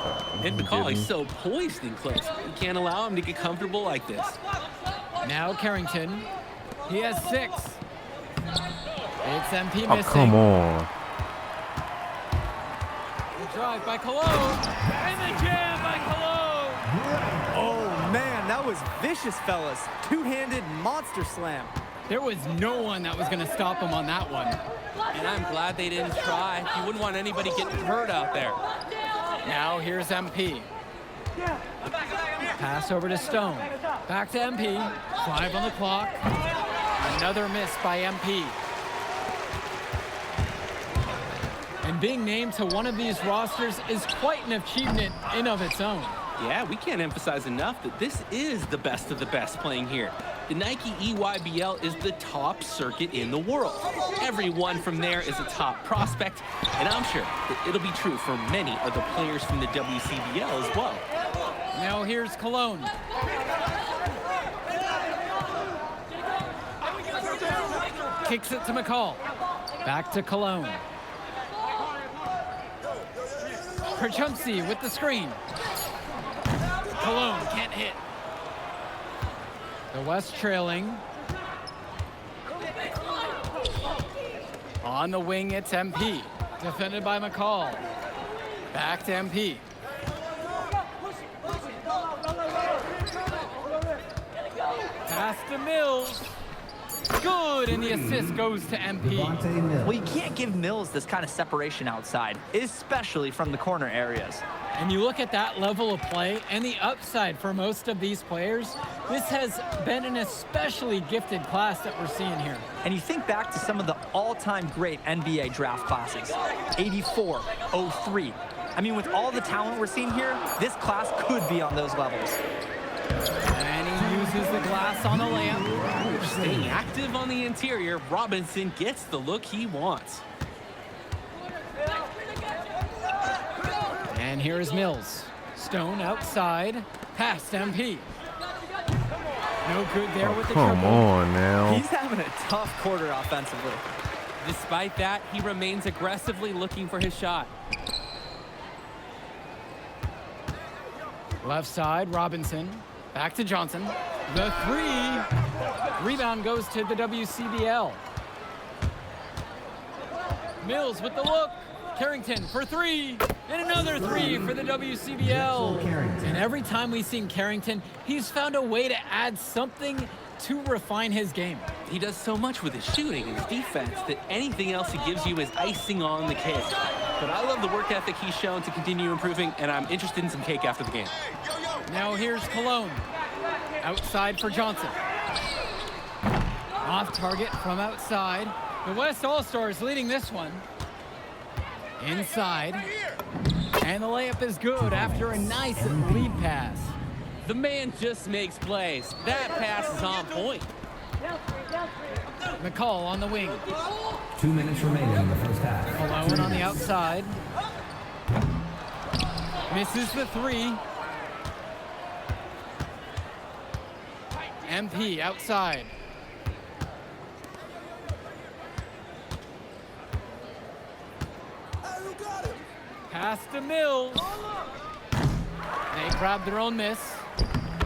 And McCall, he's so poised and close. You can't allow him to get comfortable like this. Now Carrington. He has 6. It's MP Oh, missing. come on. The drive by Cologne. And the jam by Cologne. Oh, man, that was vicious, fellas. Two-handed monster slam. There was no one that was going to stop him on that one. And I'm glad they didn't try. You wouldn't want anybody getting hurt out there. Now here's MP. Pass over to Stone. Back to MP. 5 on the clock. Another miss by MP. And being named to one of these rosters is quite an achievement in of its own. Yeah, we can't emphasize enough that this is the best of the best playing here. The Nike EYBL is the top circuit in the world. Everyone from there is a top prospect, and I'm sure that it'll be true for many of the players from the WCBL as well. Now here's Cologne. Kicks it to McCall. Back to Cologne. Kerchumsey with the screen. Cologne can't hit. The West trailing. On the wing, it's MP. Defended by McCall. Back to MP. Pass to Mills. Good, and the assist goes to MP. Well, you can't give Mills this kind of separation outside, especially from the corner areas. And you look at that level of play and the upside for most of these players, this has been an especially gifted class that we're seeing here. And you think back to some of the all-time great NBA draft classes, 84, 03. I mean, with all the talent we're seeing here, this class could be on those levels. And he uses the glass on the layup. Staying active on the interior, Robinson gets the look he wants. And here is Mills. Stone outside, past MP. No good there with the Come triple. on now. He's having a tough quarter offensively. Despite that, he remains aggressively looking for his shot. Left side, Robinson. Back to Johnson. The three. Rebound goes to the WCBL. Mills with the look. Carrington for three. And another three for the WCBL. And every time we've seen Carrington, he's found a way to add something to refine his game. He does so much with his shooting and his defense that anything else he gives you is icing on the cake. But I love the work ethic he's shown to continue improving, and I'm interested in some cake after the game. Now here's Cologne. Outside for Johnson. Off target from outside. The West All-Stars leading this one. Inside. And the layup is good after a nice lead pass. The man just makes plays. That pass is on point. McCall on the wing. 2 minutes remaining in the first half. Cologne on the outside. Misses the three. MP outside. Pass to Mills. They grab their own miss.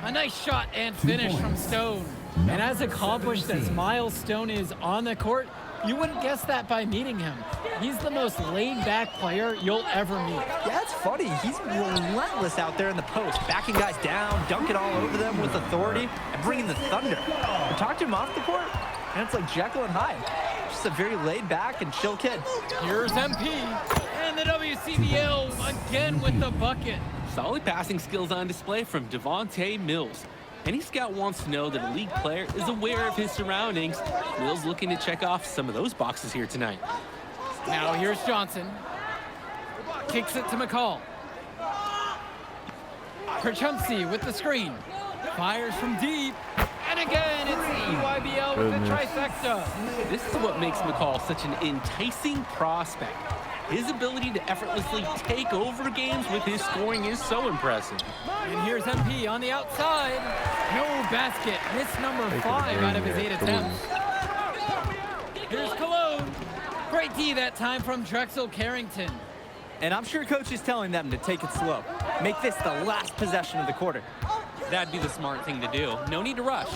A nice shot and finish from Stone. And as accomplished as Miles Stone is on the court, you wouldn't guess that by meeting him. He's the most laid-back player you'll ever meet. Yeah, it's funny. He's relentless out there in the post, backing guys down, dunking all over them with authority, and bringing the thunder. I talked to him off the court, and it's like Jekyll and Hyde. Just a very laid-back and chill kid. Here's MP, and the WCBL again with the bucket. Solid passing skills on display from Devontae Mills. Any scout wants to know that a league player is aware of his surroundings. Mills looking to check off some of those boxes here tonight. Now here's Johnson. Kicks it to McCall. Kerchumsey with the screen. Fires from deep. And again, it's the EYBL with the trifecta. This is what makes McCall such an enticing prospect. His ability to effortlessly take over games with his scoring is so impressive. And here's MP on the outside. No basket. Miss number 5 out of his 8 attempts. Here's Cologne. Great D that time from Drexel Carrington. And I'm sure coach is telling them to take it slow. Make this the last possession of the quarter. That'd be the smart thing to do. No need to rush.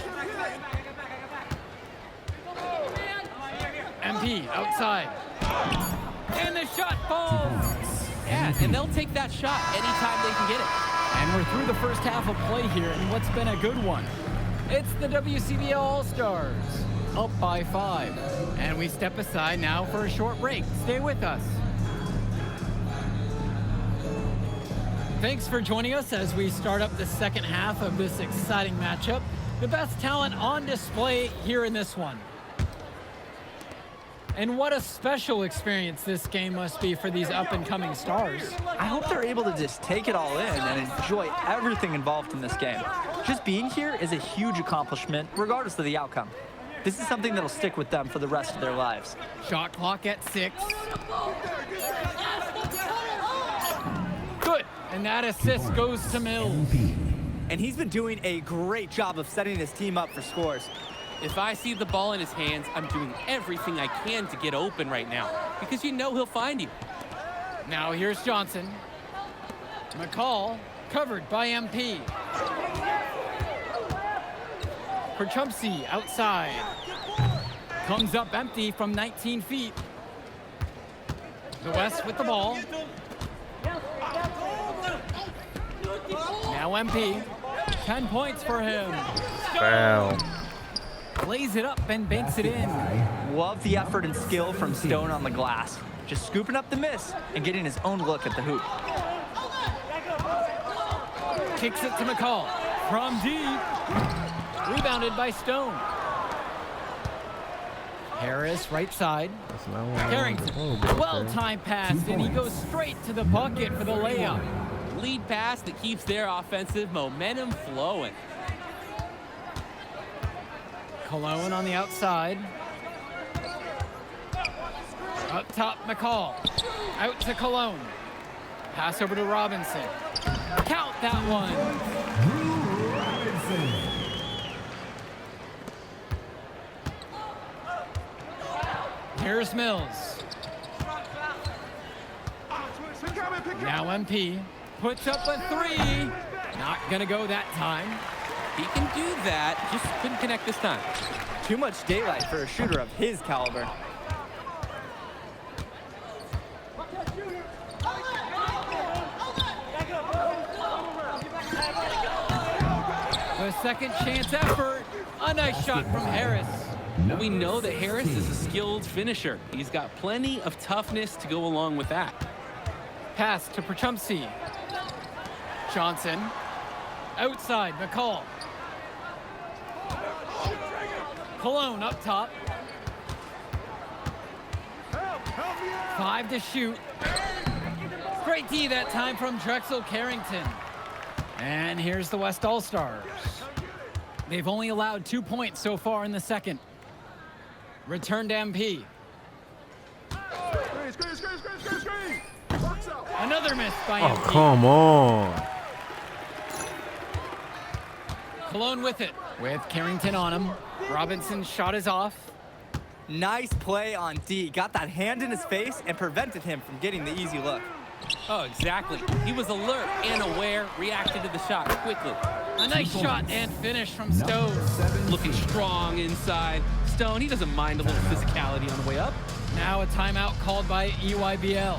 MP outside. And the shot falls. Yeah, and they'll take that shot anytime they can get it. And we're through the first half of play here in what's been a good one. It's the WCBL All-Stars, up by 5. And we step aside now for a short break. Stay with us. Thanks for joining us as we start up the second half of this exciting matchup. The best talent on display here in this one. And what a special experience this game must be for these up-and-coming stars. I hope they're able to just take it all in and enjoy everything involved in this game. Just being here is a huge accomplishment, regardless of the outcome. This is something that'll stick with them for the rest of their lives. Shot clock at 6. Good, and that assist goes to Mills. And he's been doing a great job of setting his team up for scores. If I see the ball in his hands, I'm doing everything I can to get open right now, because you know he'll find you. Now here's Johnson. McCall covered by MP. Perchumpsey outside. Comes up empty from 19 feet. The West with the ball. Now MP. 10 points for him. Foul. Plays it up and banks it in. Love the effort and skill from Stone on the glass. Just scooping up the miss and getting his own look at the hoop. Kicks it to McCall from deep. Rebounded by Stone. Harris right side. Carrington, well-timed pass, and he goes straight to the bucket for the layup. Lead pass that keeps their offensive momentum flowing. Cologne on the outside. Up top, McCall. Out to Cologne. Pass over to Robinson. Count that one. Here's Mills. Now MP puts up a 3. Not gonna go that time. He can do that, just couldn't connect this time. Too much daylight for a shooter of his caliber. The second chance effort. A nice shot from Harris. We know that Harris is a skilled finisher. He's got plenty of toughness to go along with that. Pass to Perchumpsey. Johnson. Outside, McCall. Cologne up top. 5 to shoot. Great D that time from Drexel Carrington. And here's the West All-Stars. They've only allowed 2 points so far in the second. Return to MP. Another miss by MP. Oh, come on. Cologne with it, with Carrington on him. Robinson's shot is off. Nice play on D. Got that hand in his face and prevented him from getting the easy look. Oh, exactly. He was alert and aware, reacted to the shot quickly. A nice shot and finish from Stone. Looking strong inside. Stone, he doesn't mind a little physicality on the way up. Now a timeout called by EYBL.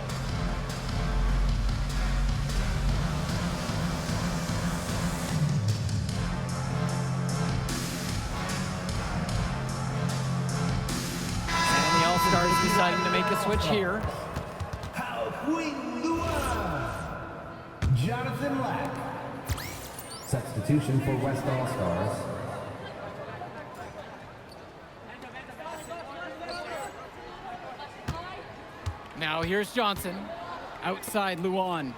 And the All-Stars deciding to make a switch here. Jonathan Lack. Substitution for West All-Stars. Now here's Johnson. Outside Luan.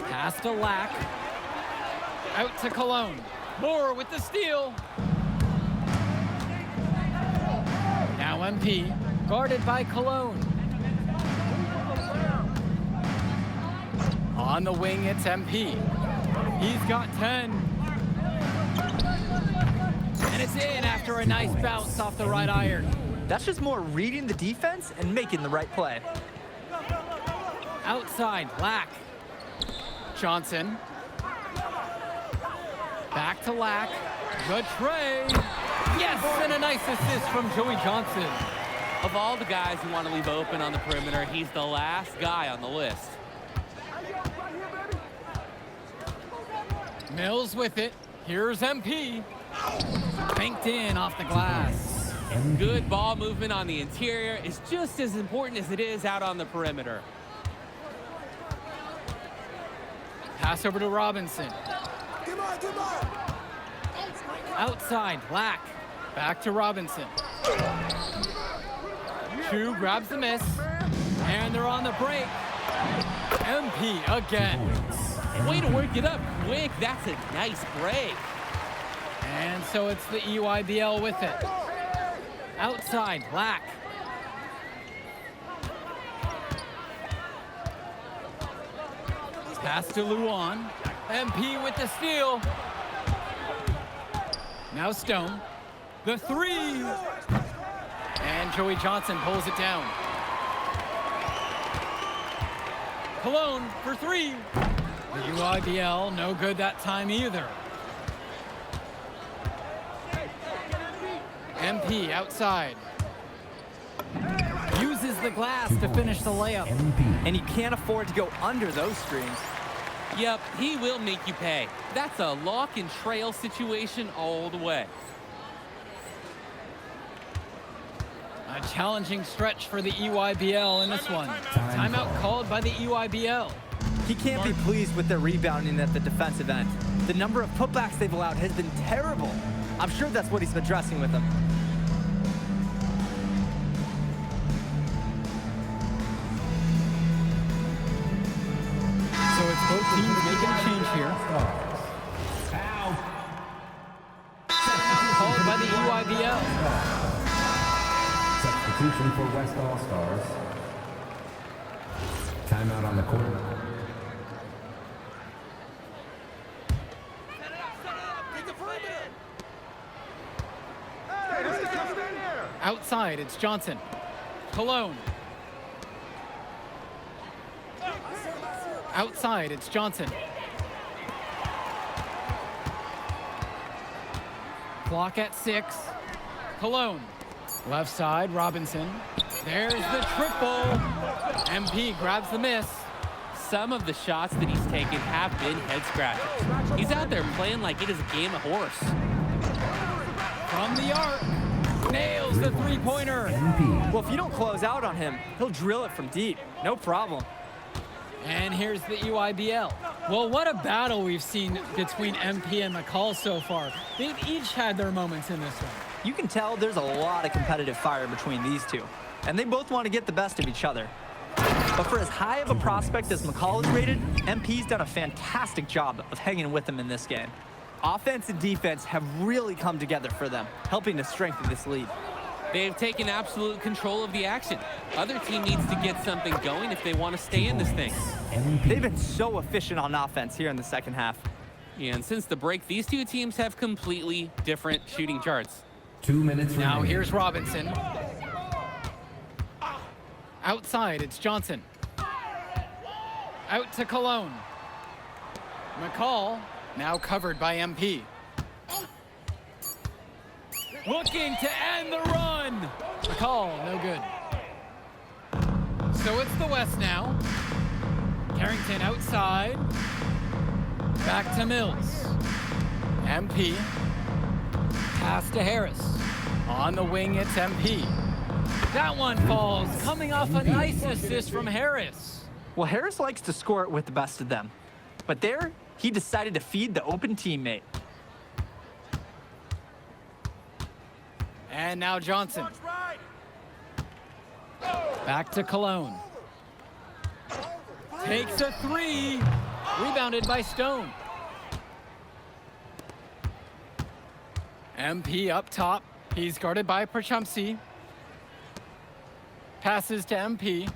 Pass to Lack. Out to Cologne. Moore with the steal. Now MP. Guarded by Cologne. On the wing, it's MP. He's got 10. And it's in after a nice bounce off the right iron. That's just more reading the defense and making the right play. Outside, Lack. Johnson. Back to Lack. The tray. Yes, and a nice assist from Joey Johnson. Of all the guys who want to leave open on the perimeter, he's the last guy on the list. Mills with it. Here's MP. Banked in off the glass. Good ball movement on the interior is just as important as it is out on the perimeter. Pass over to Robinson. Outside, Lack. Back to Robinson. Chu grabs the miss, and they're on the break. MP again. Way to work it up quick. That's a nice break. And so it's the EYBL with it. Outside, Black. Pass to Luan. MP with the steal. Now Stone. The three. And Joey Johnson pulls it down. Cologne for three. The UIBL, no good that time either. MP outside. Uses the glass to finish the layup. And you can't afford to go under those screens. Yep, he will make you pay. That's a lock and trail situation all the way. A challenging stretch for the EYBL in this one. Timeout called by the EYBL. He can't be pleased with their rebounding at the defensive end. The number of putbacks they've allowed has been terrible. I'm sure that's what he's addressing with them. So it's both teams making a change here. Called by the EYBL. Substitution for West All-Stars. Timeout on the court. Outside, it's Johnson. Cologne. Outside, it's Johnson. Clock at 6. Cologne. Left side, Robinson. There's the triple. MP grabs the miss. Some of the shots that he's taken have been head scratchers. He's out there playing like it is a game of horse. From the arc. Nails the three-pointer. Well, if you don't close out on him, he'll drill it from deep. No problem. And here's the EYBL. Well, what a battle we've seen between MP and McCall so far. They've each had their moments in this one. You can tell there's a lot of competitive fire between these two, and they both want to get the best of each other. But for as high of a prospect as McCall is rated, MP's done a fantastic job of hanging with him in this game. Offense and defense have really come together for them, helping to strengthen this lead. They've taken absolute control of the action. Other team needs to get something going if they want to stay in this thing. They've been so efficient on offense here in the second half. And since the break, these two teams have completely different shooting charts. 2 minutes Now remaining. here's Robinson. Outside, it's Johnson. Out to Cologne. McCall, now covered by MP. Looking to end the run. McCall, no good. So it's the West now. Carrington outside. Back to Mills. MP. Pass to Harris. On the wing, it's MP. That one falls, coming off a nice assist from Harris. Well, Harris likes to score it with the best of them. But there, he decided to feed the open teammate. And now Johnson. Back to Cologne. Takes a three. Rebounded by Stone. MP up top. He's guarded by Perchumsey. Passes to MP.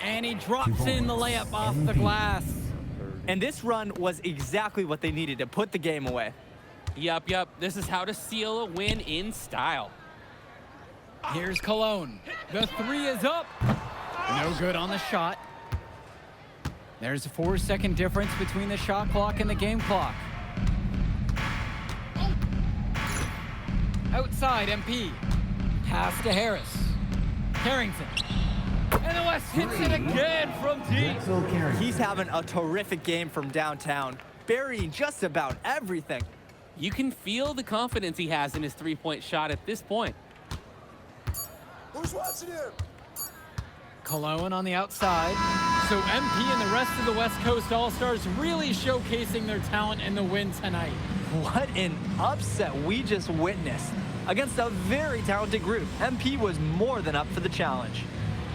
And he drops in the layup off the glass. And this run was exactly what they needed to put the game away. Yup. This is how to seal a win in style. Here's Cologne. The three is up. No good on the shot. There's a 4-second difference between the shot clock and the game clock. Outside, MP. Pass to Harris. Carrington. And the West hits it again from deep. He's having a terrific game from downtown, burying just about everything. You can feel the confidence he has in his three-point shot at this point. Who's watching him? Cologne on the outside. So MP and the rest of the West Coast All-Stars really showcasing their talent in the win tonight. What an upset we just witnessed. Against a very talented group, MP was more than up for the challenge.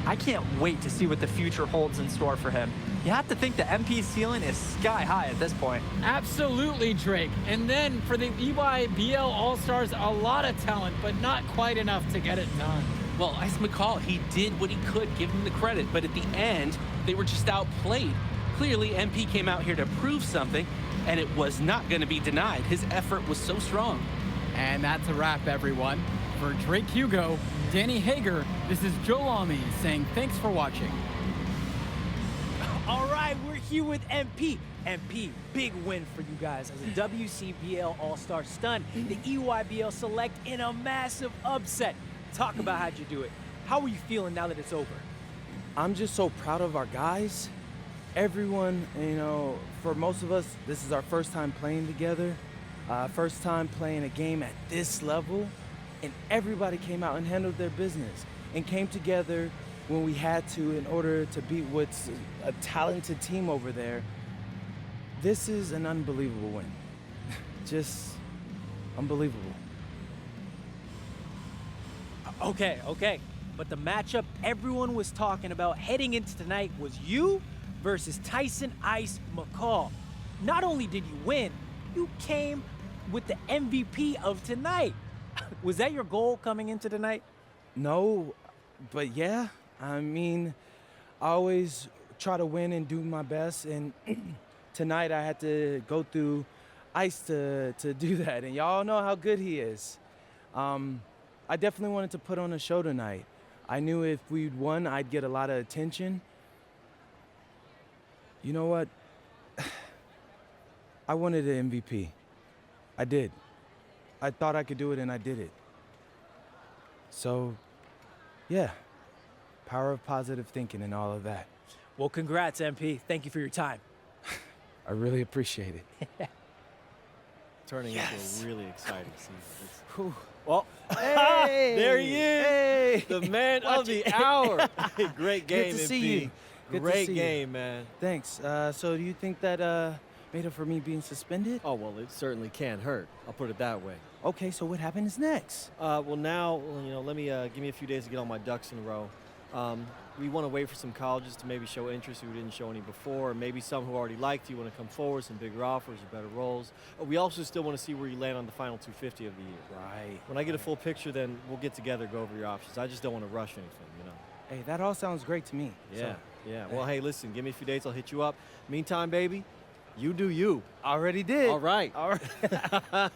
I can't wait to see what the future holds in store for him. You have to think the MP's ceiling is sky high at this point. Absolutely, Drake. And then for the EYBL All-Stars, a lot of talent, but not quite enough to get it done. Well, Ice McCall, he did what he could, give him the credit, but at the end, they were just outplayed. Clearly, MP came out here to prove something, and it was not going to be denied. His effort was so strong. And that's a wrap, everyone. For Drake Hugo, Danny Hager, this is Joe Lamy saying thanks for watching. All right, we're here with MP. MP, big win for you guys as a WCBL All-Star stun. The EYBL Select in a massive upset. Talk about how'd you do it. How are you feeling now that it's over? I'm just so proud of our guys. Everyone, you know, for most of us, this is our first time playing together. First time playing a game at this level, and everybody came out and handled their business and came together when we had to in order to beat what's a talented team over there. This is an unbelievable win. Just unbelievable. Okay. But the matchup everyone was talking about heading into tonight was you versus Tyson Ice McCall. Not only did you win, you came with the MVP of tonight. Was that your goal coming into tonight? No, but yeah. I mean, I always try to win and do my best, and tonight I had to go through Ice to do that, and y'all know how good he is. I definitely wanted to put on a show tonight. I knew if we'd won, I'd get a lot of attention. You know what? I wanted an MVP. I did. I thought I could do it, and I did it. So, yeah. Power of positive thinking and all of that. Well, congrats, MP. Thank you for your time. I really appreciate it. Turning into a really exciting season. Well, hey, there he is, hey. the man of the hour. Great game, Good to MP. see you. Good to Great see game, you. man. Thanks. So do you think that made up for me being suspended? Oh, well, it certainly can't hurt. I'll put it that way. Okay, so what happens next? Well, now, you know, let me give me a few days to get all my ducks in a row. We want to wait for some colleges to maybe show interest who didn't show any before, or maybe some who already liked you want to come forward, some bigger offers or better roles. We also still want to see where you land on the final 250 of the year. Right. When I get a full picture, then we'll get together, go over your options. I just don't want to rush anything, you know. Hey, that all sounds great to me. Yeah, So, yeah. Well, hey, listen, give me a few days, I'll hit you up. Meantime, baby, you do you. Already did. All right. All right.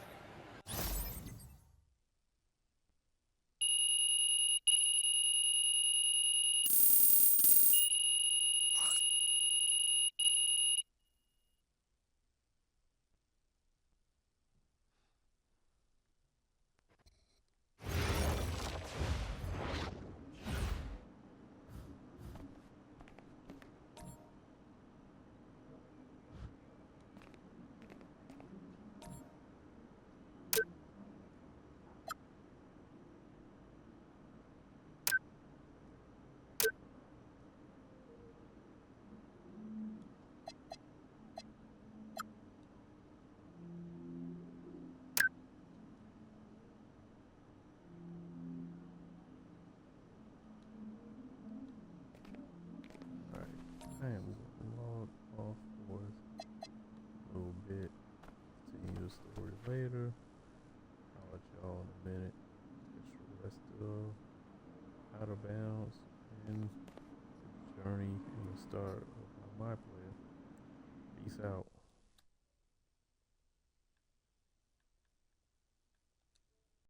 I am going to log off for a little bit. Continue the story later. I'll let y'all in a minute. Get the rest of Out of Bounds and the journey and the start of my player. Peace out.